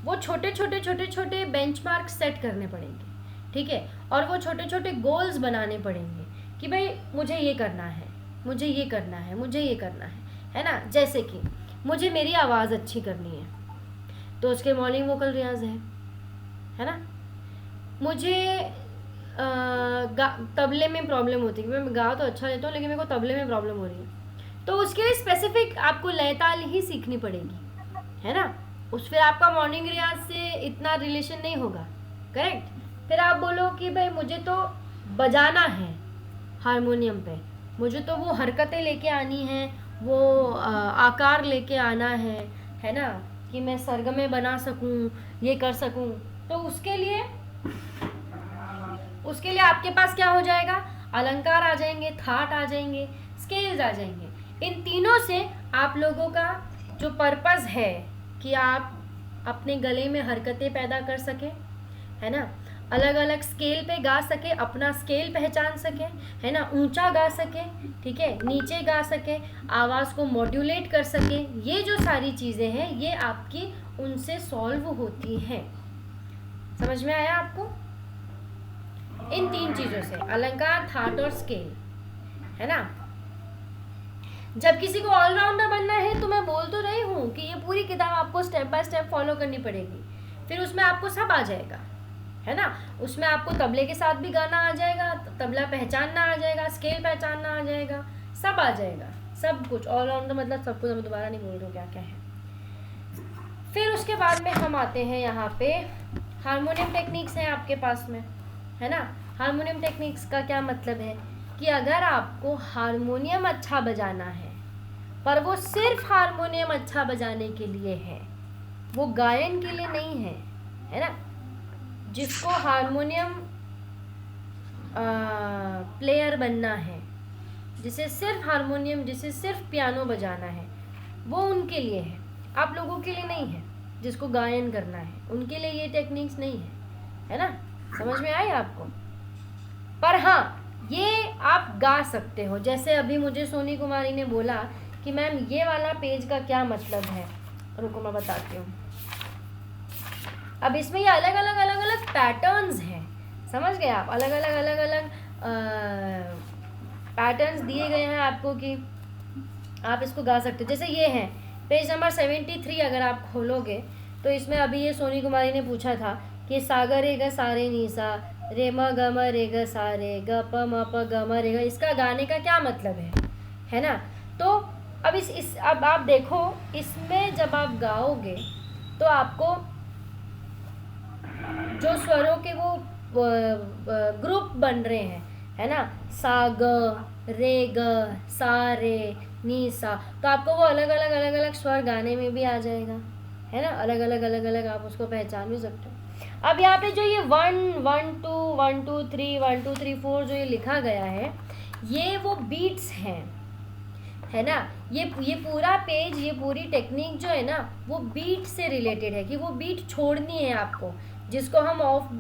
वो छोटे छोटे बेंचमार्क सेट करने पड़ेंगे, ठीक है, और वो छोटे छोटे गोल्स बनाने पड़ेंगे कि भाई मुझे ये करना है, मुझे ये करना है, मुझे ये करना है ना। जैसे कि मुझे मेरी आवाज़ अच्छी करनी है, तो उसके मॉर्निंग वोकल रियाज है ना। मुझे तबले में प्रॉब्लम होती है, मैं गा तो अच्छा लेता हूँ लेकिन मेरे को तबले में प्रॉब्लम हो रही है, तो उसके लिए स्पेसिफिक आपको लय ताल ही सीखनी पड़ेगी, है ना। उस फिर आपका मॉर्निंग रियाज से इतना रिलेशन नहीं होगा, करेक्ट। फिर आप बोलो कि भाई मुझे तो बजाना है हारमोनियम पे, मुझे तो वो हरकतें लेके आनी है, वो आकार लेके आना है ना, कि मैं सरगमे बना सकूं, ये कर सकूं, तो उसके लिए आपके पास क्या हो जाएगा, अलंकार आ जाएंगे, थाट आ जाएंगे, स्केल्स आ जाएंगे। इन तीनों से आप लोगों का जो पर्पस है कि आप अपने गले में हरकतें पैदा कर सके, है ना, अलग अलग स्केल पे गा सके, अपना स्केल पहचान सके, है ना, ऊंचा गा सके, ठीक है, नीचे गा सके, आवाज़ को मॉड्यूलेट कर सके, ये जो सारी चीज़ें हैं ये आपकी उनसे सॉल्व होती हैं। समझ में आया आपको? इन तीन चीज़ों से, अलंकार, थाट और स्केल, है ना। जब किसी को ऑलराउंडर बनना है तो मैं बोल तो रही हूँ कि ये पूरी किताब आपको स्टेप बाय स्टेप फॉलो करनी पड़ेगी, फिर उसमें आपको सब आ जाएगा, है ना। उसमें आपको तबले के साथ भी गाना आ जाएगा, तबला पहचानना आ जाएगा, स्केल पहचानना आ जाएगा, सब आ जाएगा, सब कुछ ऑलराउंडर मतलब सब कुछ। मैं दोबारा नहीं बोल रही हूँ क्या क्या है। फिर उसके बाद में हम आते हैं यहाँ पे हारमोनियम टेक्निक्स हैं आपके पास में, है ना। हारमोनियम टेक्निक्स का क्या मतलब है कि अगर आपको हारमोनियम अच्छा बजाना है, पर वो सिर्फ हारमोनियम अच्छा बजाने के लिए है, वो गायन के लिए नहीं है ना। जिसको हारमोनियम प्लेयर बनना है, जिसे सिर्फ हारमोनियम, जिसे सिर्फ पियानो बजाना है, वो उनके लिए है, आप लोगों के लिए नहीं है। जिसको गायन करना है उनके लिए ये टेक्निक्स नहीं है ना। समझ में आई आपको? पर हाँ, ये आप गा सकते हो। जैसे अभी मुझे सोनी कुमारी ने बोला कि मैम ये वाला पेज का क्या मतलब है, रुको मैं बताती हूँ। अब इसमें ये अलग अलग पैटर्न्स हैं, समझ गए आप? अलग अलग पैटर्न्स दिए गए हैं आपको कि आप इसको गा सकते हो। जैसे ये है पेज नंबर 73, अगर आप खोलोगे तो इसमें अभी ये सोनी कुमारी ने पूछा था कि सागर रे ग सारे नीसा रे म ग म रे ग सा रे ग प म प ग म रे ग, इसका गाने का क्या मतलब है ना। तो अब अब आप देखो, इसमें जब आप गाओगे तो आपको जो स्वरों के वो ग्रुप बन रहे हैं, है ना, सा ग रे ग सा रे नी सा, तो आपको वो अलग अलग स्वर गाने में भी आ जाएगा, है ना। अलग अलग आप उसको पहचान भी सकते हो। अब यहाँ पे जो ये 1 1 2 1 2 3 1 2 3 4 जो ये लिखा गया है, ये वो बीट्स हैं, है ना। ये पूरा पेज, ये पूरी टेक्निक जो है ना, वो बीट से रिलेटेड है कि वो बीट छोड़नी है आपको, जिसको हम ऑफ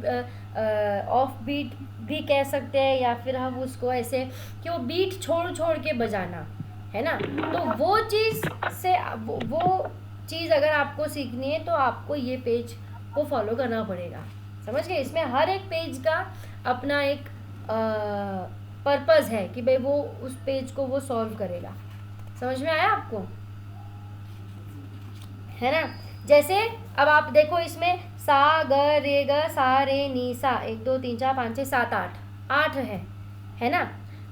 बीट भी कह सकते हैं, या फिर हम उसको ऐसे कि वो बीट छोड़ के बजाना, है ना। तो वो चीज़ से वो चीज़ अगर आपको सीखनी है तो आपको ये पेज को फॉलो करना पड़ेगा, समझ गए। इसमें हर एक पेज का अपना एक पर्पस है कि भाई वो उस पेज को वो सॉल्व करेगा। समझ में आया आपको, है ना। जैसे अब आप देखो, इसमें सा ग रे ग सा रे नी सा, 1 2 3 4 5 6 7 8 है ना।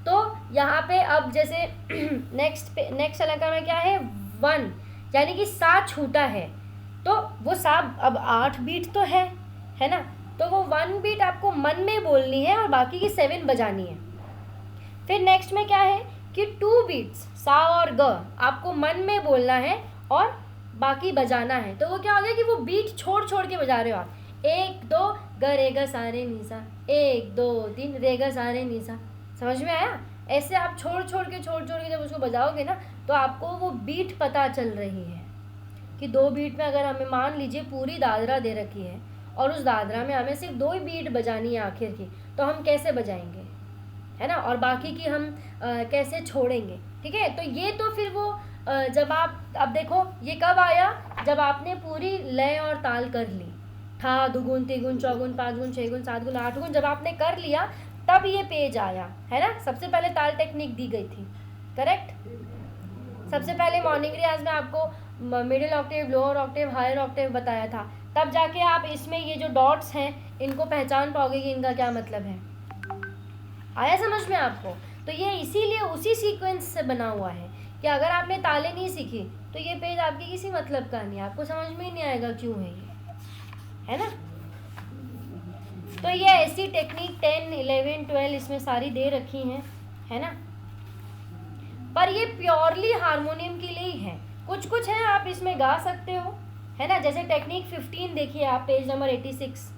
तो यहाँ पे अब जैसे नेक्स्ट अलंकार में क्या है, 1, यानी कि सा छूटा है, तो वो सा अब 8 बीट तो है ना। तो वो 1 बीट आपको मन में बोलनी है और बाकी की 7 बजानी है। फिर नेक्स्ट में क्या है कि 2 बीट्स सा और ग आपको मन में बोलना है और बाकी बजाना है। तो वो क्या हो गया कि वो बीट छोड़ के बजा रहे हो आप। 1 2 ग रे ग सा रे नी सा, 1 2 3 रे ग सा रे नी सा। समझ में आया? ऐसे आप छोड़ के जब उसको बजाओगे ना, तो आपको वो बीट पता चल रही है कि 2 बीट में अगर हमें मान लीजिए पूरी दादरा दे रखी है और उस दादरा में हमें सिर्फ 2 ही बीट बजानी है आखिर की, तो हम कैसे बजाएंगे, है ना, और बाकी की हम कैसे छोड़ेंगे, ठीक है। तो ये तो फिर वो जब आप, अब देखो ये कब आया, जब आपने पूरी लय और ताल कर ली, ठा दुगुन तिगुन चौगुन पाँच गुन छः गुन सात गुन आठ गुन, जब आपने कर लिया तब ये पेज आया, है ना। सबसे पहले ताल टेक्निक दी गई थी, करेक्ट। सबसे पहले मॉर्निंग रियाज में आपको middle octave, lower octave, higher octave बताया था, तब जाके आप इसमें ये जो डॉट्स हैं इनको पहचान पाओगे कि इनका क्या मतलब है। आया समझ में आपको? तो ये इसीलिए उसी सीक्वेंस से बना हुआ है कि अगर आपने ताले नहीं सीखी तो ये पेज आपकी किसी मतलब का नहीं, आपको समझ में ही नहीं आएगा क्यों है ये, है ना। तो ये ऐसी टेक्निक 10, 11, 12 इसमें सारी दे रखी हैं, है ना। पर ये प्योरली हारमोनियम के लिए ही है, कुछ कुछ है आप इसमें गा सकते हो, है ना। जैसे टेक्निक 15 देखिए आप, पेज नंबर 86,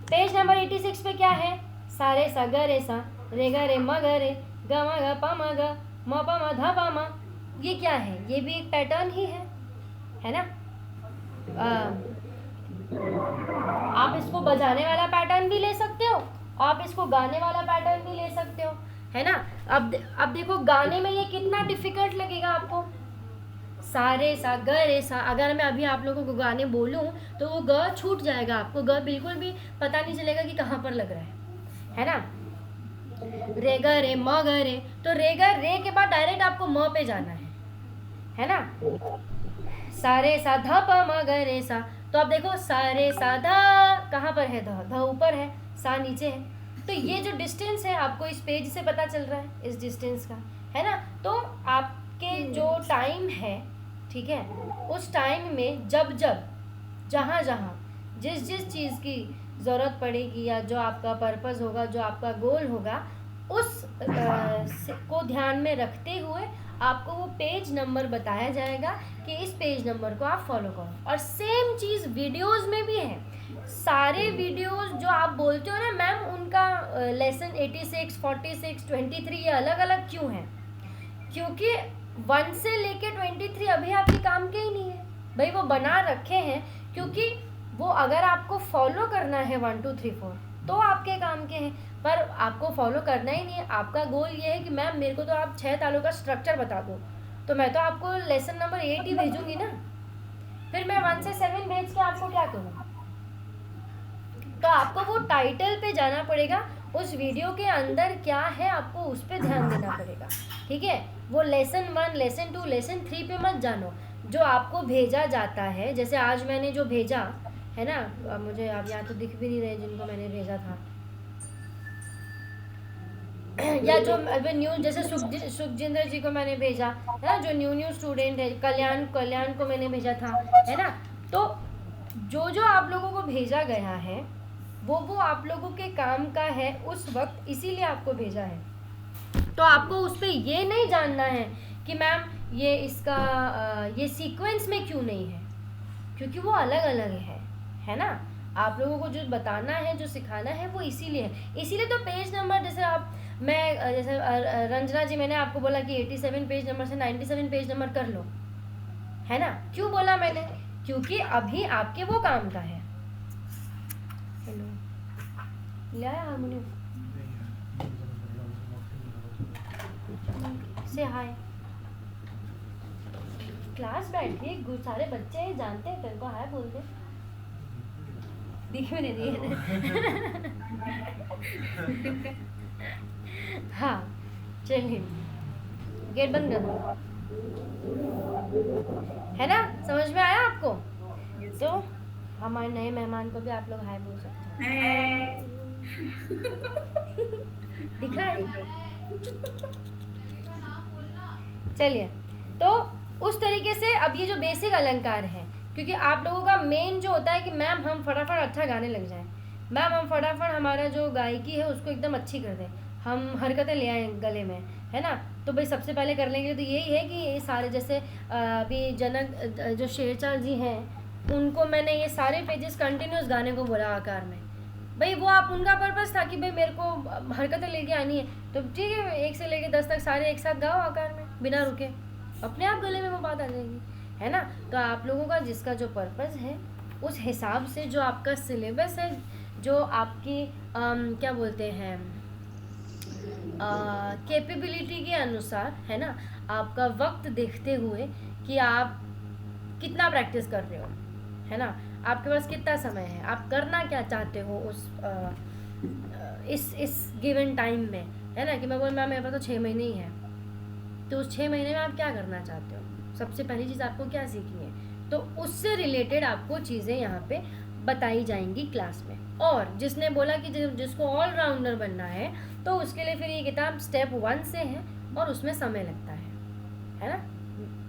पेज नंबर 86 पे क्या है, सारे सा ग रे सा, रे ग रे म ग रे, ग म ग प म ग, म प म ध प म, ये क्या है, ये भी एक पैटर्न ही है ना। आप इसको बजाने वाला पैटर्न भी ले सकते हो, आप इसको गाने वाला पैटर्न भी ले सकते हो, है ना। अब देखो गाने में ये कितना डिफिकल्ट लगेगा आपको, सारे सा ग रे सा, अगर मैं अभी आप लोगों को गाने बोलूं तो वो ग छूट जाएगा, आपको ग बिल्कुल भी पता नहीं चलेगा कि कहाँ पर लग रहा है ना। रे ग रे म ग रे, तो रे ग रे के बाद डायरेक्ट आपको म पे जाना है ना। सारे सा ध प म ग रे सा, तो आप देखो सारे सा ध कहाँ पर है, ध ऊपर है, सा नीचे है, तो ये जो डिस्टेंस है आपको इस पेज से पता चल रहा है, इस डिस्टेंस का, है ना। तो आपके जो टाइम है, ठीक है, उस टाइम में जब जब जहाँ जहाँ जिस जिस चीज़ की ज़रूरत पड़ेगी या जो आपका पर्पस होगा, जो आपका गोल होगा, उस को ध्यान में रखते हुए आपको वो पेज नंबर बताया जाएगा कि इस पेज नंबर को आप फॉलो करो। और सेम चीज़ वीडियोस में भी है, सारे वीडियोस जो आप बोलते हो ना मैम उनका लेसन 86, 46, 23 ये अलग अलग क्यों है, क्योंकि 1 से लेके 23 अभी आपके काम के ही नहीं है भाई, वो बना रखे हैं क्योंकि वो अगर आपको फॉलो करना है 1 2 3 4 तो आपके काम के हैं, पर आपको फॉलो करना ही नहीं है। आपका गोल ये है कि मैम मेरे को तो आप 6 तालों का स्ट्रक्चर बता दो, तो मैं तो आपको लेसन नंबर 8 ही भेजूंगी ना, फिर मैं 1 से 7 भेज के आपको क्या करूँ। तो आपको वो टाइटल पे जाना पड़ेगा, उस वीडियो के अंदर क्या है आपको उस पर ध्यान देना पड़ेगा, ठीक है। वो लेसन 1, लेसन 2, लेसन 3 पे मत जानो, जो आपको भेजा जाता है। जैसे आज मैंने जो भेजा है ना, अब मुझे अब यहाँ तो दिख भी नहीं रहे जिनको मैंने भेजा था या जो न्यू, जैसे सुखजिंदर जी को मैंने भेजा है ना, जो न्यू स्टूडेंट है, कल्याण को मैंने भेजा था, है ना। तो जो जो आप लोगों को भेजा गया है वो आप लोगों के काम का है उस वक्त, इसीलिए आपको भेजा है। तो आपको उस पर ये नहीं जानना है कि मैम ये इसका ये सीक्वेंस में क्यों नहीं है, क्योंकि वो अलग अलग है ना। आप लोगों को जो बताना है, जो सिखाना है वो इसीलिए है। इसीलिए तो पेज नंबर, जैसे आप जैसे रंजना जी मैंने आपको बोला कि 87 पेज नंबर से 97 पेज नंबर कर लो, है ना। क्यों बोला मैंने, क्योंकि अभी आपके वो काम का है। हेलो, ले आया हारमोनियम से हाय, क्लास बैठी है, सारे बच्चे हैं, जानते हैं, तेरे को हाय बोलते, दिख भी नहीं रही है हाँ चलिए, गेट बंद कर दो, है ना, समझ में आया आपको। तो हमारे नए मेहमान को भी आप लोग हाय बोल सकते हैं, दिख रहा है। चलिए, तो उस तरीके से अब ये जो बेसिक अलंकार है, क्योंकि आप लोगों का मेन जो होता है कि मैम हम फटाफट अच्छा गाने लग जाएं, मैम हम फटाफट हमारा जो गायकी है उसको एकदम अच्छी कर दें, हम हरकतें ले आए गले में, है ना। तो भाई सबसे पहले कर लेंगे तो यही है कि ये सारे, जैसे अभी जनक जो शेरचांद जी हैं उनको मैंने ये सारे पेजेस कंटिन्यूस गाने को बोला आकार में, भाई वो आप उनका पर्पस था कि भाई मेरे को हरकतें लेके आनी है, तो ठीक है 1 से लेके 10 तक सारे एक साथ गाओ आकार में बिना रुके, अपने आप गले में वो बात आ जाएगी, है ना। तो आप लोगों का जिसका जो पर्पस है उस हिसाब से जो आपका सिलेबस है, जो आपकी क्या बोलते हैं कैपेबिलिटी के अनुसार, है ना, आपका वक्त देखते हुए कि आप कितना प्रैक्टिस कर रहे हो, है ना, आपके पास कितना समय है, आप करना क्या चाहते हो उस इस गिवन टाइम में, है ना। कि मैं बोल मैम मेरे पास तो 6 महीने ही है, तो उस 6 महीने में आप क्या करना चाहते हो, सबसे पहली चीज़ आपको क्या सीखनी है, तो उससे रिलेटेड आपको चीज़ें यहाँ पे बताई जाएंगी क्लास में। और जिसने बोला कि जिसको ऑलराउंडर बनना है तो उसके लिए फिर ये किताब स्टेप 1 से है और उसमें समय लगता है ना।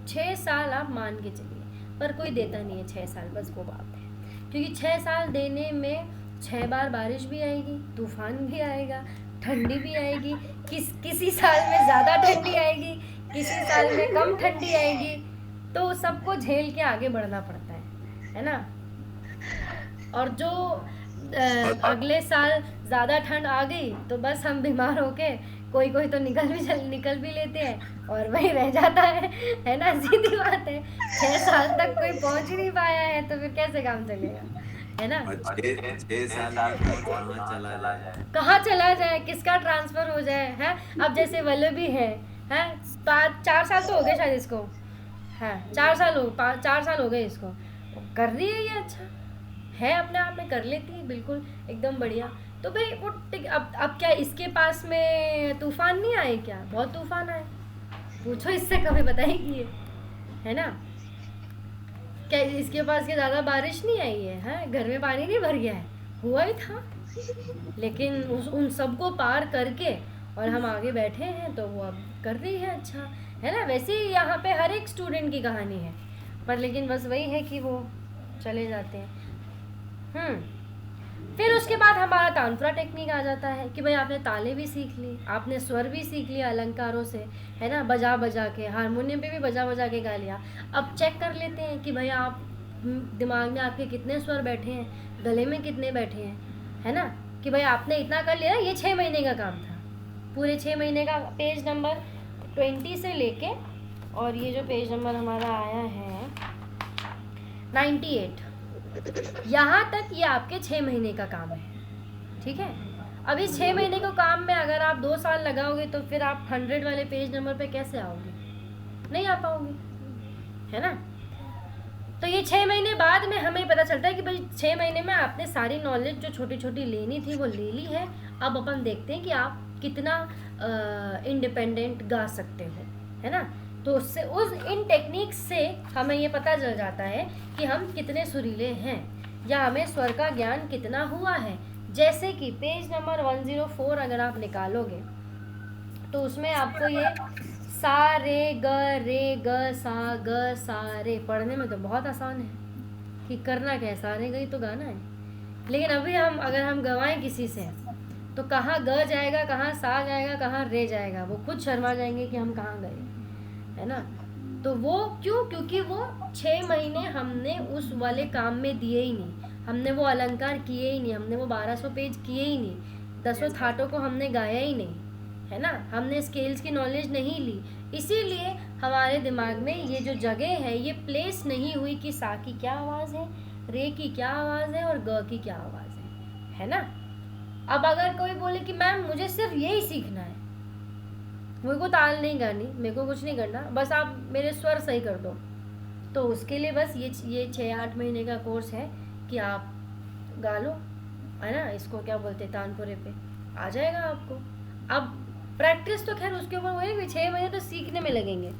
6 साल आप मान के चलिए, पर कोई देता नहीं है 6 साल, बस वो बात है, क्योंकि 6 साल देने में 6 बार बारिश भी आएगी, तूफान भी आएगा, ठंडी भी आएगी, किसी साल में ज़्यादा ठंडी आएगी, किसी साल में कम ठंडी आएगी, तो सबको झेल के आगे बढ़ना पड़ता है ना। और जो अगले साल ज़्यादा ठंड आ गई तो बस हम बीमार होके कोई तो निकल भी लेते हैं और वही रह जाता है ना। सीधी बात है, 6 साल तक कोई पहुंच ही नहीं पाया है तो फिर कैसे काम चलेगा, है ना। 6 साल कहाँ चला जाए, किसका ट्रांसफर हो जाए, है। अब जैसे वल्लभी है 4 साल तो हो गए शायद इसको, हाँ 4 साल हो गए इसको, कर रही है ये, अच्छा है, अपने आप में कर लेती है, बिल्कुल एकदम बढ़िया। तो भाई वो अब क्या इसके पास में तूफान नहीं आए क्या, बहुत तूफान आए, पूछो इससे, कभी बताएगी ये, है ना। क्या इसके पास के ज़्यादा बारिश नहीं आई है, घर में पानी नहीं भर गया है, हुआ ही था, लेकिन उन सबको पार करके और हम आगे बैठे हैं तो वो अब कर रही है, अच्छा है ना। वैसे ही यहाँ पे हर एक स्टूडेंट की कहानी है, पर लेकिन बस वही है कि वो चले जाते हैं। फिर उसके बाद हमारा तानपुरा टेक्निक आ जाता है कि भाई आपने ताले भी सीख ली, आपने स्वर भी सीख लिया अलंकारों से, है ना, बजा बजा के, हारमोनियम पे भी बजा बजा के गा लिया। अब चेक कर लेते हैं कि भाई आप दिमाग में आपके कितने स्वर बैठे हैं, गले में कितने बैठे हैं, है ना। कि भाई आपने इतना कर लिया, ये 6 महीने का काम था, पूरे 6 महीने का। पेज नंबर 20 से लेके और ये जो पेज नंबर हमारा आया है 98, यहाँ तक ये आपके 6 महीने का काम है, ठीक है। अब इस 6 महीने को काम में अगर आप 2 साल लगाओगे तो फिर आप 100 वाले पेज नंबर पे कैसे आओगे, नहीं आ पाओगे, है ना। तो ये 6 महीने बाद में हमें पता चलता है कि भाई 6 महीने में आपने सारी नॉलेज जो छोटी छोटी लेनी थी वो ले ली है। अब अपन देखते हैं कि आप कितना इंडिपेंडेंट गा सकते हो, है ना। तो उससे इन टेक्निक्स से हमें ये पता चल जाता है कि हम कितने सुरीले हैं या हमें स्वर का ज्ञान कितना हुआ है। जैसे कि पेज नंबर 104 अगर आप निकालोगे तो उसमें आपको ये सा रे ग सा रे, पढ़ने में तो बहुत आसान है कि करना क्या है, सा रे ग तो गाना है। लेकिन अभी अगर हम गवाएं किसी से तो कहाँ ग जाएगा, कहाँ सा जाएगा, कहाँ रे जाएगा, वो खुद शर्मा जाएंगे कि हम कहाँ गए, है ना। तो वो क्योंकि वो 6 महीने हमने उस वाले काम में दिए ही नहीं, हमने वो अलंकार किए ही नहीं, हमने वो 1200 पेज किए ही नहीं, 10 थाटों को हमने गाया ही नहीं, है ना, हमने स्केल्स की नॉलेज नहीं ली। इसीलिए हमारे दिमाग में ये जो जगह है ये प्लेस नहीं हुई कि सा की क्या आवाज़ है, रे की क्या आवाज़ है और ग की क्या आवाज़ है ना। अब अगर कोई बोले कि मैम मुझे सिर्फ यही सीखना है, मेरे को ताल नहीं गानी, मेरे को कुछ नहीं करना, बस आप मेरे स्वर सही कर दो, तो उसके लिए बस ये 6-8 महीने का कोर्स है कि आप गा लो, है ना। इसको क्या बोलते हैं, तानपुरे पे आ जाएगा आपको। अब प्रैक्टिस तो खैर उसके ऊपर वही 6 महीने तो सीखने में लगेंगे,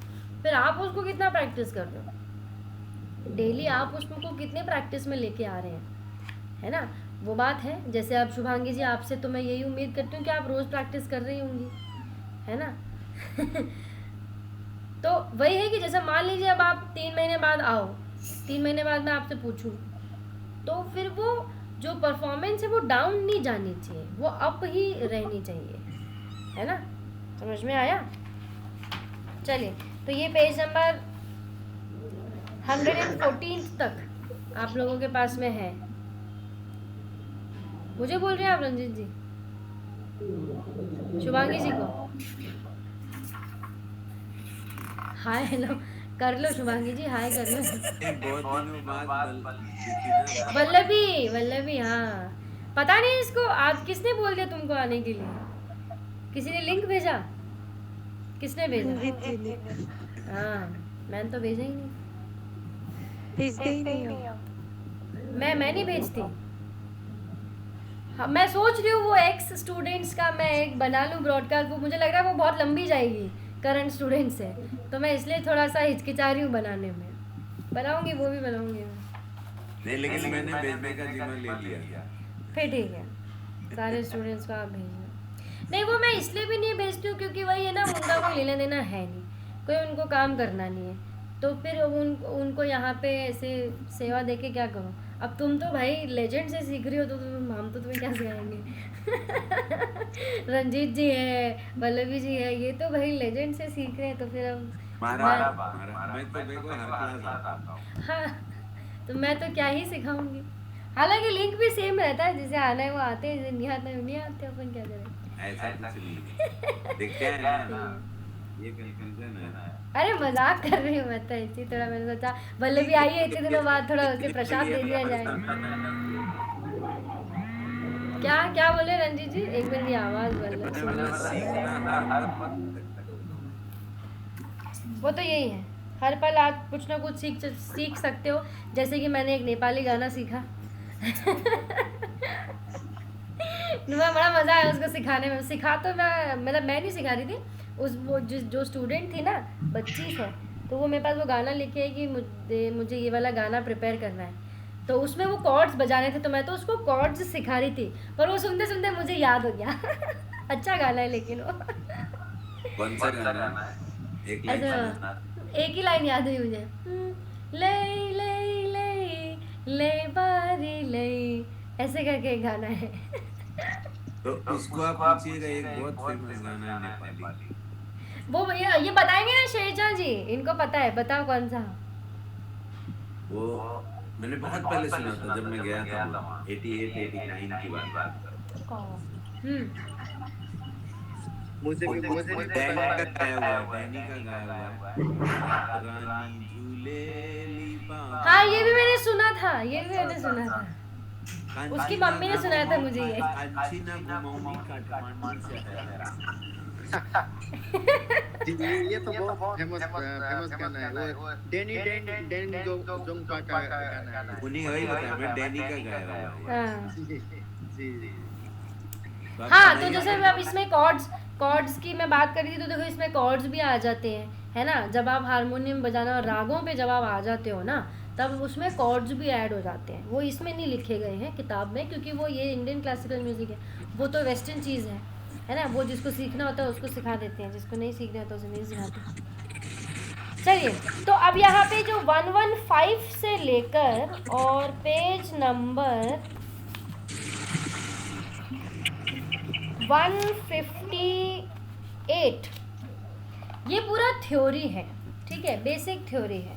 फिर आप उसको कितना प्रैक्टिस कर रहे हो, डेली आप उसको कितने प्रैक्टिस में लेके आ रहे हैं, है ना। वो बात है, जैसे अब शुभांगी जी आपसे तो मैं यही उम्मीद करती हूँ कि आप रोज़ प्रैक्टिस कर रही होंगी, है ना। तो वही है कि जैसे मान लीजिए अब आप 3 महीने बाद आओ, 3 महीने बाद मैं आपसे पूछूं तो फिर वो जो परफॉर्मेंस है वो डाउन नहीं जानी चाहिए, वो अप ही रहनी चाहिए, है ना। समझ में आया। चलिए, तो ये पेज नंबर 114 तक आप लोगों के पास में है। मुझे बोल रहे हैं आप रंजीत जी, शुभांगी जी को हाय हेलो कर लो शुभांगी जी, हाय कर लो। बहुत दिनों बाद दिखी ना। वल्लभी, वल्लभी, हाँ। पता नहीं इसको आज किसने बोल दिया तुमको आने के लिए? किसी ने लिंक भेजा? किसने भेजा? हाँ, मैंने तो भेजा ही नहीं। भेजते ही नहीं हो। मैं नहीं भेजती। हाँ, मैं सोच रही हूँ वो एक्स स्टूडेंट्स का मैं एक बना लूँ ब्रॉडकास्ट। वो मुझे लग रहा है वो बहुत लंबी जाएगी करंट स्टूडेंट से, तो मैं इसलिए थोड़ा सा हिचकिचा रही हूँ बनाने में। बनाऊंगी, वो भी बनाऊंगी मैं। नहीं, लेकिन मैंने भेजने का जिम्मा ले लिया। फिर ठीक है, सारे स्टूडेंट्स को आप भेजना। नहीं, वो मैं इसलिए भी नहीं भेजती हूँ क्योंकि वही है ना, उनका कोई लेना देना है नहीं, कोई उनको काम करना नहीं है, तो फिर उनको यहाँ पे ऐसे सेवा दे के क्या करो। अब तुम तो भाई लेजेंड से सीख रही हो, तो हम तो तुम्हें क्या सिखाएंगे। रंजीत जी है, वल्लभी जी है, ये तो भाई लेजेंड से सीख रहे हैं, तो फिर अब मैं तो देखो हर क्लास आता हूँ। हाँ, तो मैं तो क्या ही सिखाऊंगी। हालांकि लिंक भी सेम रहता है, जिसे आना है वो आते हैं, जिसे नहीं आता है नहीं आते, अपन क्या करें। ऐसा कुछ नहीं, देखते हैं ना, ये कंफ्यूजन है। अरे मजाक कर रही हूँ मैं तो, इसी तरह मैंने सोचा वल्लभी आई है इतने दिनों बाद, थोड़ा उसे प्रसाद दे दिया जाए। क्या क्या बोले रंजीत जी? एक मिनट, आवाज वो तो यही है, हर पल आप कुछ ना कुछ सीख सकते हो। जैसे कि मैंने एक नेपाली गाना सीखा। मुझे बड़ा मजा आया उसको सिखाने में। सिखा तो मैं नहीं सिखा रही थी, वो जो स्टूडेंट थी ना, बच्ची है, तो वो मेरे पास वो गाना लिखे है कि मुझे ये वाला गाना प्रिपेयर करना है, तो उसमें वो कॉर्ड्स बजाने थे, तो मैं तो उसको कॉर्ड्स सिखा रही थी, पर वो सुनते सुनते मुझे याद हो गया। अच्छा गाना है लेकिन वो। कौन सा गाना है? एक ही लाइन याद हुई मुझे। ले ले ले ले बारी ले, ऐसे करके एक गाना है। तो उसको आप पूछिएगा, एक बहुत फेमस गाना है नेपाली। वो ये बताएंगे ना शेरशाह जी, इनको पता है, बताओ कौन सा। वो मैंने बहुत पहले सुना था जब मैं गया था, 88-89 की बात। मुझे डैनी का गाया हुआ है, रानी झूले हाँ, ये भी मैंने सुना था, ये भी मैंने सुना था, उसकी मम्मी ने सुनाया था मुझे ये। ये तो बहुत फेमस गाना है, वो डैनी जोंगपा का गाना है। उन्हीं वही बताया, मैं डैनी का गाया हुआ है। हाँ, तो जैसे अब इसमें कॉर्ड्स की मैं बात कर रही थी, तो देखो इसमें कॉर्ड्स भी आ जाते हैं, है ना। जब आप हारमोनियम बजाना और रागों पे जब आप आ जाते हो ना, तब उसमें कॉर्ड्स भी ऐड हो जाते हैं। वो इसमें नहीं लिखे गए हैं किताब में, क्योंकि वो ये इंडियन क्लासिकल म्यूज़िक है, वो तो वेस्टर्न चीज़ है ना। वो जिसको सीखना होता है उसको सिखा देते हैं, जिसको नहीं सीखना होता उसे नहीं सिखाते। चलिए, तो अब यहाँ पे जो 115 से लेकर और पेज नंबर 158, ये पूरा थ्योरी है, ठीक है, बेसिक थ्योरी है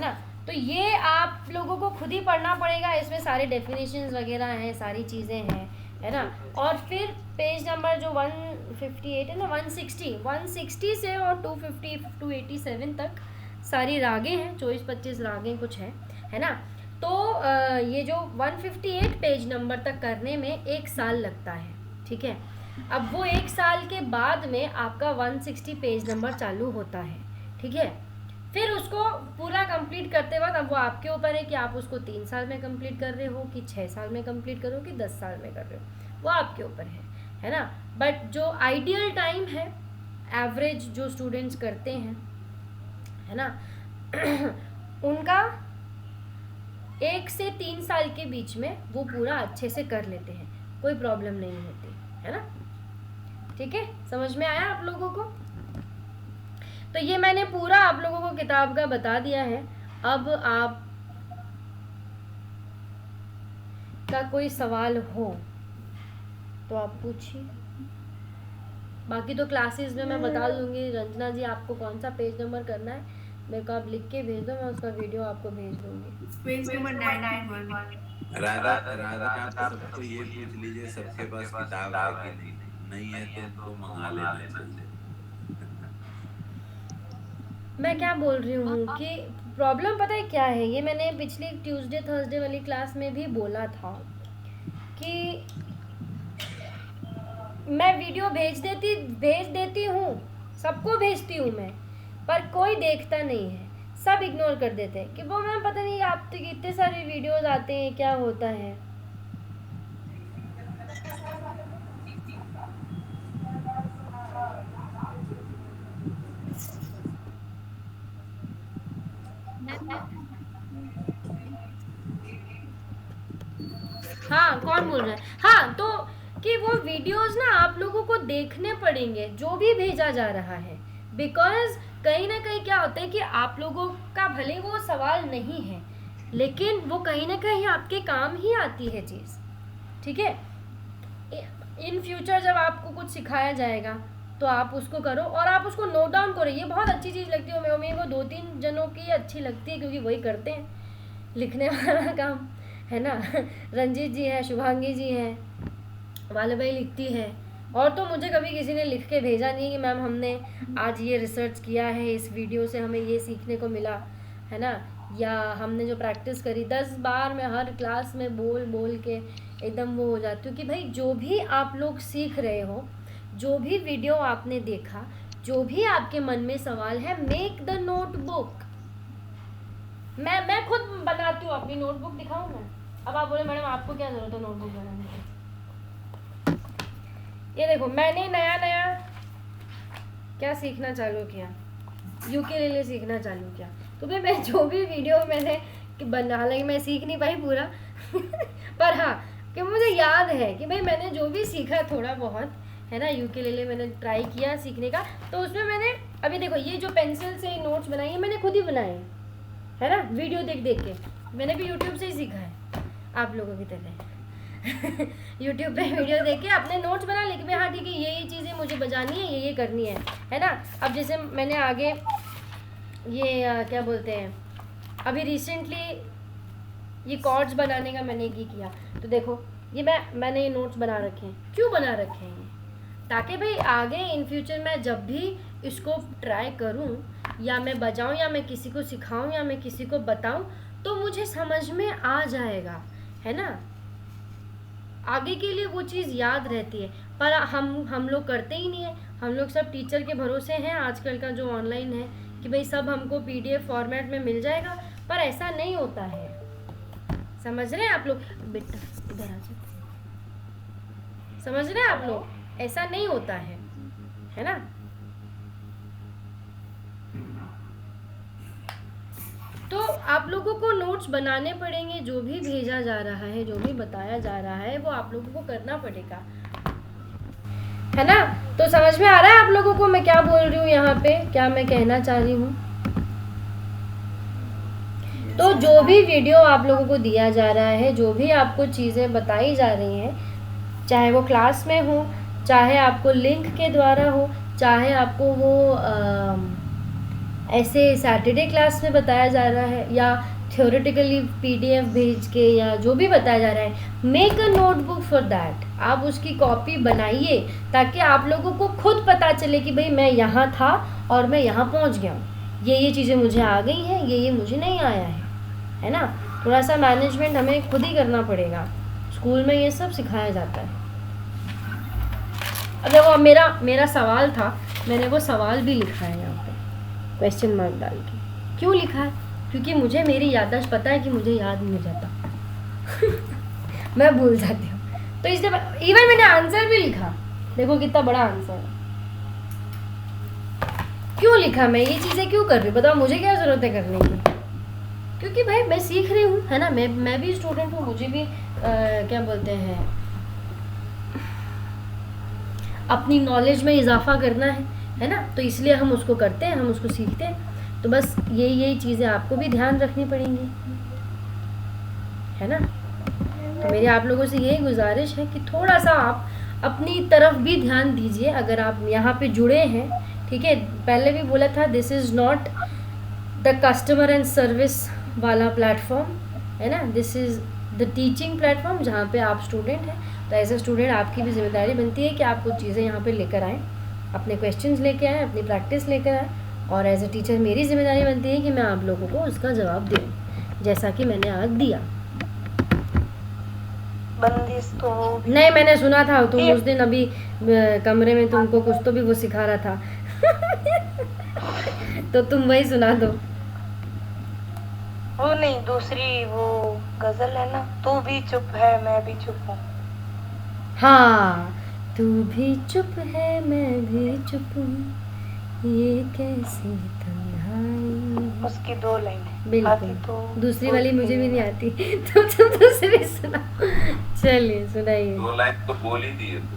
ना। तो ये आप लोगों को खुद ही पढ़ना पड़ेगा, इसमें सारे डेफिनेशंस वगैरह हैं, सारी चीज़ें हैं, है ना। और फिर पेज नंबर जो 158 है ना, 160 से और 250 287 तक सारी रागें हैं, 24-25 रागें कुछ हैं, है ना। तो ये जो 158 पेज नंबर तक करने में 1 साल लगता है, ठीक है। अब वो 1 साल के बाद में आपका 160 पेज नंबर चालू होता है, ठीक है। फिर उसको पूरा कंप्लीट करते वक्त अब वो आपके ऊपर है कि आप उसको 3 साल में कंप्लीट कर रहे हो, कि 6 साल में कंप्लीट करो, कि 10 साल में कर रहे हो, वो आपके ऊपर है ना। बट जो आइडियल टाइम है, एवरेज जो स्टूडेंट्स करते हैं, है ना, उनका 1 से 3 साल के बीच में वो पूरा अच्छे से कर लेते हैं, कोई प्रॉब्लम नहीं होती, है ना। ठीक है, समझ में आया आप लोगों को? तो ये मैंने पूरा आप लोगों को किताब का बता दिया है। अब आप का कोई सवाल हो तो आप पूछिए, बाकी तो क्लासेस में मैं बता दूंगी। रंजना जी, आपको कौन सा पेज नंबर करना है मेरे को आप लिख के भेज दो, मैं उसका वीडियो आपको भेज दूंगी। Page number 91। राधा का सबको ये पूछ लीजिए, सबके पास किताब है कि नहीं है तो मंगा लेना चाहिए। मैं क्या बोल रही हूँ कि प्रॉब्लम पता है क्या है, ये मैंने पिछली ट्यूसडे थर्सडे वाली क्लास में भी बोला था कि मैं वीडियो भेज देती हूँ, सबको भेजती हूँ मैं, पर कोई देखता नहीं है, सब इग्नोर कर देते हैं कि वो मैम पता नहीं आप तक इतने सारे वीडियोस आते हैं, क्या होता है। हाँ कौन बोल रहा है? हाँ तो कि वो वीडियोस ना आप लोगों को देखने पड़ेंगे जो भी भेजा जा रहा है, बिकॉज कहीं ना कहीं क्या होता है कि आप लोगों का भले वो सवाल नहीं है, लेकिन वो कहीं ना कहीं आपके काम ही आती है चीज़, ठीक है। इन फ्यूचर जब आपको कुछ सिखाया जाएगा तो आप उसको करो और आप उसको नोट डाउन करो। ये बहुत अच्छी चीज़ लगती है मेरे को, 2-3 जनों की अच्छी लगती है क्योंकि वही करते हैं लिखने वाला काम, है ना। रंजीत जी हैं, शुभांगी जी हैं, वाले भाई लिखती है। और तो मुझे कभी किसी ने लिख के भेजा नहीं कि मैम हमने आज ये रिसर्च किया है, इस वीडियो से हमें ये सीखने को मिला, है ना, या हमने जो प्रैक्टिस करी 10 बार मैं हर क्लास में बोल बोल के एकदम वो हो जाती हूँ कि भाई जो भी आप लोग सीख रहे हो, जो भी वीडियो आपने देखा, जो भी आपके मन में सवाल है, मेक द नोटबुक। मैं खुद बनाती हूँ अपनी नोटबुक, दिखाऊँ मैं? अब आप बोले मैडम आपको क्या ज़रूरत है नोटबुक बनाने की? ये देखो मैंने नया क्या सीखना चालू किया, यूकेलेले सीखना चालू किया। तो भाई मैं जो भी वीडियो मैंने बना ली, मैं सीख नहीं पाई पूरा पर हाँ कि मुझे याद है कि भाई मैंने जो भी सीखा थोड़ा बहुत, है ना, यूकेलेले मैंने ट्राई किया सीखने का। तो उसमें मैंने अभी देखो ये जो पेंसिल से नोट्स बनाई है मैंने खुद ही बनाए, है ना, वीडियो देख के। मैंने भी यूट्यूब से ही सीखा है आप लोगों की तरह यूट्यूब पे वीडियो देख के अपने नोट्स बना ले कि भाई हाँ ठीक है ये चीज़ें मुझे बजानी है, ये करनी है ना। अब जैसे मैंने आगे ये क्या बोलते हैं, अभी रिसेंटली ये कॉर्ड्स बनाने का मैंने ये किया। तो देखो ये मैंने ये नोट्स बना रखे हैं। क्यों बना रखे हैं? ताकि भाई आगे इन फ्यूचर मैं जब भी इसको ट्राई करूं, या मैं बजाऊं, या मैं किसी को सिखाऊं, या मैं किसी को बताऊं, तो मुझे समझ में आ जाएगा, है ना। आगे के लिए वो चीज़ याद रहती है। पर हम लोग करते ही नहीं है। हम लोग सब टीचर के भरोसे हैं आजकल का जो ऑनलाइन है कि भाई सब हमको PDF फॉर्मेट में मिल जाएगा, पर ऐसा नहीं होता है। समझ रहे हैं आप लोग? बेटा इधर आ जाओ। समझ रहे हैं आप लोग? ऐसा नहीं होता है ना। तो आप लोगों को नोट्स बनाने पड़ेंगे, जो भी भेजा जा रहा है, जो भी बताया जा रहा है वो आप लोगों को करना पड़ेगा, है ना। तो समझ में आ रहा है आप लोगों को मैं क्या बोल रही हूँ यहाँ पे, क्या मैं कहना चाह रही हूँ? तो जो भी वीडियो आप लोगों को दिया जा रहा है, जो भी आपको चीज़ें बताई जा रही हैं, चाहे वो क्लास में हो, चाहे आपको लिंक के द्वारा हो, चाहे आपको वो ऐसे सैटरडे क्लास में बताया जा रहा है, या थ्योरेटिकली PDF भेज के, या जो भी बताया जा रहा है, make a notebook for that. आप उसकी कॉपी बनाइए ताकि आप लोगों को खुद पता चले कि भाई मैं यहाँ था और मैं यहाँ पहुँच गया हूँ, ये चीज़ें मुझे आ गई हैं, ये मुझे नहीं आया है ना। थोड़ा सा मैनेजमेंट हमें खुद ही करना पड़ेगा। स्कूल में ये सब सिखाया जाता है। अब देखो मेरा सवाल था, मैंने वो सवाल भी लिखा है यहाँ पे क्वेश्चन मार्क डाल के। क्यों लिखा है? क्योंकि मुझे मेरी याददाश्त पता है कि मुझे याद नहीं रहता मैं भूल जाती हूँ। तो इसलिए इवन मैंने आंसर भी लिखा, देखो कितना बड़ा आंसर है। क्यों लिखा? मैं ये चीज़ें क्यों कर रही हूँ बताओ, मुझे क्या ज़रूरत है करने की? क्योंकि भाई मैं सीख रही हूँ, है ना। मैं भी स्टूडेंट हूँ, मुझे भी क्या बोलते हैं, अपनी नॉलेज में इजाफा करना है ना। तो इसलिए हम उसको करते हैं, हम उसको सीखते हैं। तो बस यही चीज़ें आपको भी ध्यान रखनी पड़ेंगी, है ना। तो मेरी आप लोगों से यही गुजारिश है कि थोड़ा सा आप अपनी तरफ भी ध्यान दीजिए। अगर आप यहाँ पे जुड़े हैं, ठीक है, पहले भी बोला था this is not the customer and service वाला प्लेटफॉर्म, है ना। This is the teaching platform जहाँ पे आप स्टूडेंट हैं। तो एज ए स्टूडेंट आपकी भी जिम्मेदारी बनती है कि आप कुछ चीज़ें यहाँ पे लेकर आएँ, अपने क्वेश्चंस लेके आएँ, अपनी प्रैक्टिस लेकर आएँ, और एज ए टीचर मेरी जिम्मेदारी बनती है कि मैं आप लोगों को उसका जवाब दूँ, जैसा कि मैंने आज दिया। बंदिश तो नहीं, मैंने सुना था तुम उस दिन अभी कमरे में तुमको कुछ तो भी वो सिखा रहा था तो तुम वही सुना दो। वो नहीं, दूसरी वो गजल है ना, तू भी चुप है मैं भी चुप हूँ। हाँ, तू भी चुप है मैं भी चुप हूँ, ये कैसी तन्हाई। उसकी 2 लाइन है। बिल्कुल, तो दूसरी वाली मुझे भी नहीं आती तो तुम दूसरी सुना। चलिए सुनाइए। 2 लाइन तो बोल ही दिए तू।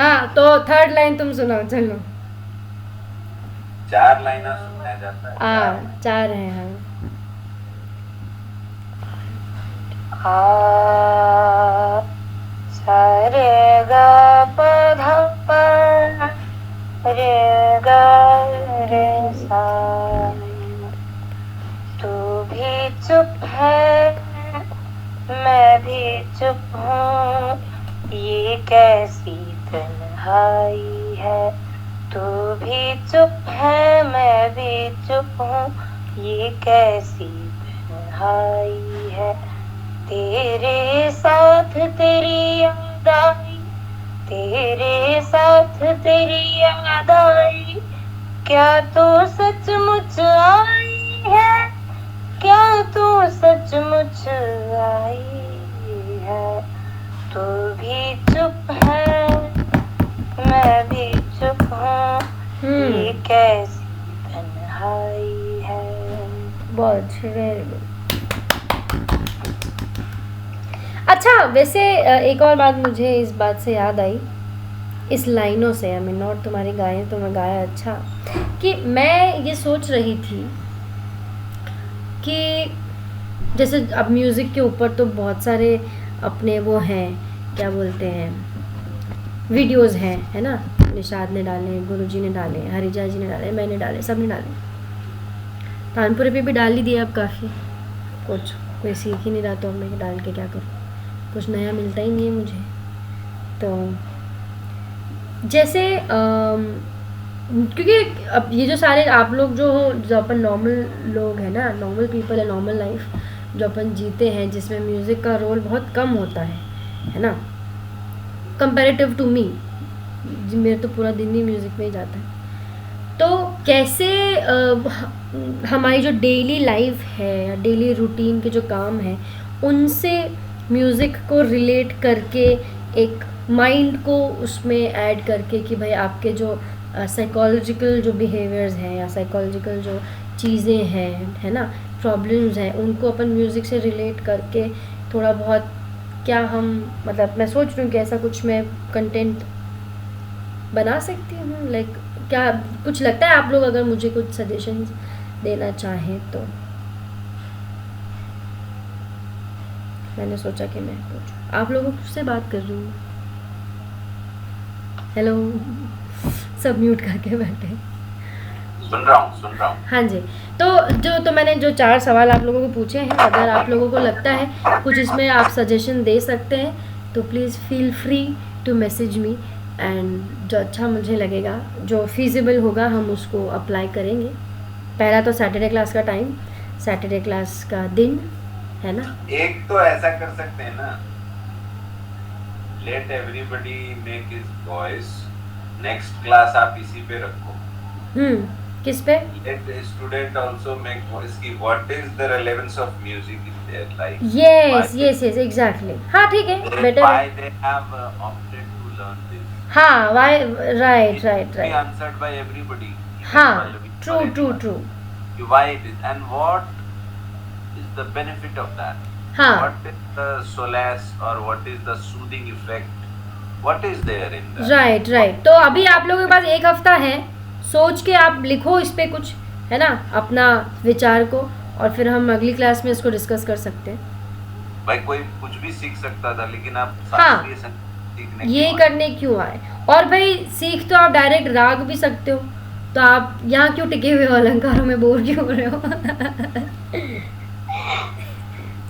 हाँ, तो 3rd लाइन तुम सुनाओ। चलो 4 लाइना सुनाया जाता है। हाँ, 4 है। हाँ, सा रे गा प ध प रे गा रे सा। तू भी चुप है मैं भी चुप हूँ, ये कैसी तन्हाई है। तू भी चुप है मैं भी चुप हूँ, ये कैसी तन्हाई है। तेरे साथ तेरी याद आई, तेरे साथ तेरी याद आई, क्या तू सचमुच आई है, क्या तू सचमुच आई है। तू भी चुप है मैं भी चुप हूँ, ये कैसी तन्हाई है। बहुत अच्छे, वेरी गुड। अच्छा, वैसे एक और बात मुझे इस बात से याद आई, इस लाइनों से, आई मीन नॉट तुम्हारी गाएं तो मैं गाया अच्छा, कि मैं ये सोच रही थी कि जैसे अब म्यूज़िक के ऊपर तो बहुत सारे अपने वो हैं, क्या बोलते हैं, वीडियोस हैं, है ना। निशाद ने डाले, गुरुजी ने डाले, हरिजा जी ने डाले, मैंने डाले, सब ने डाले। तानपुरे पे भी डाल ही दिया अब काफ़ी कुछ, कोई सीख ही नहीं रहा तो अब मैं डाल के क्या करूँ, कुछ नया मिलता ही नहीं है मुझे। तो जैसे क्योंकि अब ये जो सारे आप लोग जो हो, जो अपन नॉर्मल लोग हैं ना, नॉर्मल पीपल है, नॉर्मल लाइफ जो अपन जीते हैं, जिसमें म्यूज़िक का रोल बहुत कम होता है ना, कंपैरेटिव टू मी। मेरा तो पूरा दिन ही म्यूज़िक में ही जाता है। तो कैसे हमारी जो डेली लाइफ है या डेली रूटीन के जो काम हैं, उनसे म्यूज़िक को रिलेट करके एक माइंड को उसमें ऐड करके कि भाई आपके जो साइकोलॉजिकल जो बिहेवियर्स हैं या साइकोलॉजिकल जो चीज़ें हैं, है ना, प्रॉब्लम्स हैं, उनको अपन म्यूज़िक से रिलेट करके थोड़ा बहुत, क्या हम, मतलब मैं सोच रही हूँ कि ऐसा कुछ मैं कंटेंट बना सकती हूँ। लाइक क्या कुछ लगता है आप लोग अगर मुझे कुछ सजेशंस देना चाहें तो। मैंने सोचा कि मैं पूछूं, आप लोगों से बात कर रही हूँ। हेलो, सब म्यूट करके बैठे। सुन रहा हूँ। हाँ जी, तो मैंने जो 4 सवाल आप लोगों को पूछे हैं, अगर आप लोगों को लगता है कुछ इसमें आप सजेशन दे सकते हैं तो please feel free to message me, and जो अच्छा मुझे लगेगा, जो फिजिबल होगा, हम उसको अप्लाई करेंगे। पहला तो सैटरडे क्लास का टाइम, सैटरडे क्लास का दिन, है ना। एक तो ऐसा कर सकते हैं ना, let everybody make his voice, next class आप इसी पे रखो। किस पे? Let student also make voice की what is the relevance of music in their life. Yes exactly. हाँ ठीक है, better. Why they have opted to learn this. हाँ, why, right. Be answered by everybody. हाँ, true. Why it is and what is the benefit of that? हाँ. What is the solace or what is the soothing effect? What is there in that? Right. तो अभी आप लोगों के पास 1 हफ्ता है, सोच के आप लिखो इस पे कुछ, है ना, अपना विचार को, और फिर हम अगली क्लास में इसको डिस्कस कर सकते हैं। भाई कोई कुछ भी सीख सकता था, लेकिन आप हाँ, सीखने ये करने क्यों आए? और भाई सीख तो आप डायरेक्ट राग भी सकते हो, तो आप यहाँ क्यों टिके हुए हो, अलंकारों में बोर क्यों हो रहे हो?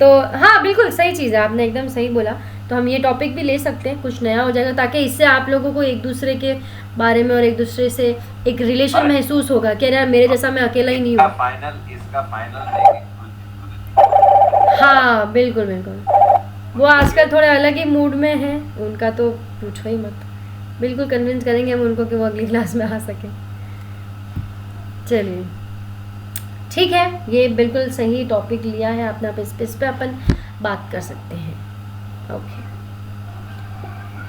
तो हाँ, बिल्कुल सही चीज़ है, आपने एकदम सही बोला तो हम ये टॉपिक भी ले सकते हैं, कुछ नया हो जाएगा, ताकि इससे आप लोगों को एक दूसरे के बारे में और एक दूसरे से एक रिलेशन महसूस होगा कि यार मेरे जैसा मैं अकेला ही नहीं हूँ। इसका फाइनल हाँ बिल्कुल बिल्कुल, वो आजकल थोड़े अलग ही मूड में हैं, उनका तो पूछो ही मत। बिल्कुल कन्विंस करेंगे हम उनको कि वो अगली क्लास में आ सके। चलिए ठीक है, ये बिल्कुल सही टॉपिक लिया है आपने, आप इस पे अपन बात कर सकते हैं। ओके,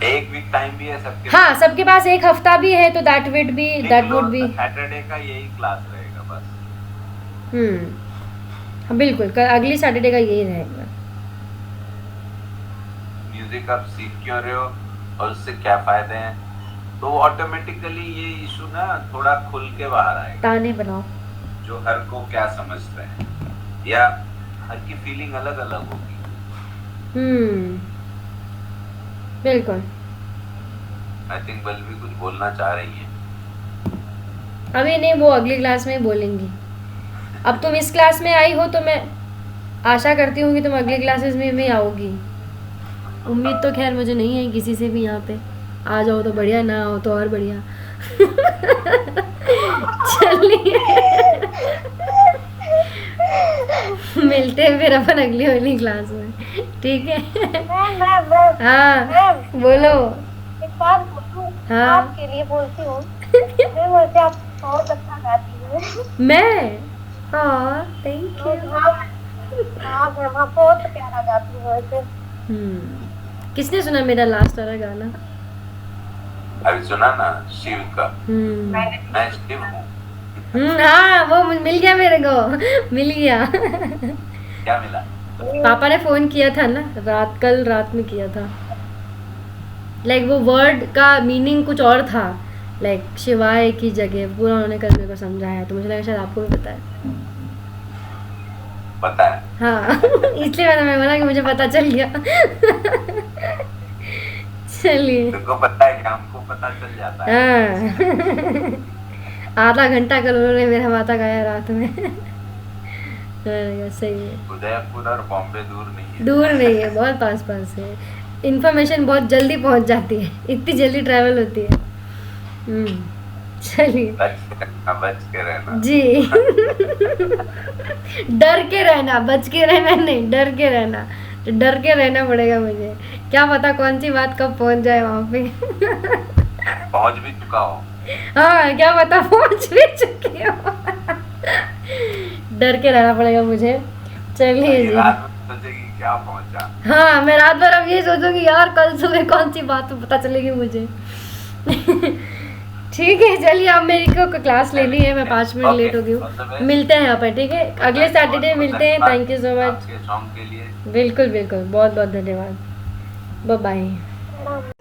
एक वीक टाइम भी है सबके? हाँ सबके पास एक हफ्ता भी है, तो दैट वुड बी सैटरडे का यही क्लास रहेगा बस। हाँ बिल्कुल, अगली सैटरडे का यही रहेगा। म्यूजिक आप सीख क्यों रहे हो और उससे क्या फायदे हैं, तो ऑटोमेटिकली ये इशू ना थोड़ा खुल के बाहर आएगा। ताने बनाओ जो हर को क्या समझते हैं, या हर की फीलिंग अलग अलग होगी। बिल्कुल। आई थिंक बल भी कुछ बोलना चाह रही है। अभी नहीं, वो अगली क्लास में बोलेंगी। अब तुम इस क्लास में आई हो तो मैं आशा करती हूँ कि तुम अगली क्लासेस में भी आओगी। उम्मीद तो खैर मुझे नहीं है किसी से भी, यहाँ पे आ जाओ तो बढ़िया, ना आओ तो और बढ़िया। चलिए मिलते हैं फिर अपन अगली वाली क्लास में, ठीक है? हाँ बोलो। एक बात बोलूं, हाँ आपके लिए बोलती हूँ, मैं बोलती आप बहुत अच्छा गाती हो। मैं? हाँ थैंक यू। हाँ बहुत प्यारा गाती हो वैसे। किसने सुना मेरा लास्ट वाला गाना? अभी सुना ना, शिव का। मैं शिव हूँ। हाँ वो मिल गया मेरे को, मिल गया। क्या मिला? पापा ने फोन किया था ना कल रात में किया था। लाइक वो वर्ड का मीनिंग कुछ और था, लाइक शिवाय की जगह, पूरा उन्होंने कल मेरे को समझाया, तो मुझे लगा शायद आपको भी पता है। पता है? हाँ इसलिए मैंने बोला कि मुझे पता चल गया। चलिए, तुमको पता है कि हमको पता चल जाता है। हाँ आधा घंटा कल उन्होंने मेरा माता गाया रात में। सही है। उदयपुर और बॉम्बे दूर नहीं है। दूर नहीं है, बहुत पास पास है। इन्फॉर्मेशन बहुत जल्दी पहुंच जाती है, इतनी जल्दी ट्रैवल होती है। चलिए बच के रहना जी। डर के रहना, बच के रहना नहीं, डर के रहना। तो डर के रहना पड़ेगा मुझे, क्या पता कौन सी बात कब पहुंच जाए वहां पे। पहुंच भी चुका हो। हाँ क्या पता पहुंच भी चुकी हो। डर के रहना पड़ेगा मुझे। चलिए जी, सोचेगी क्या पहुंचा। हाँ मैं रात भर अब ये सोचूंगी यार कल सुबह कौन सी बात पता चलेगी मुझे। ठीक है चलिए, अब मेरी को क्लास लेनी है, मैं 5 मिनट लेट हो गई हूँ। मिलते हैं यहाँ पर, ठीक है? अगले सैटरडे मिलते हैं। Thank you so much. Song के लिए बिल्कुल बिल्कुल, बहुत बहुत धन्यवाद। Bye bye.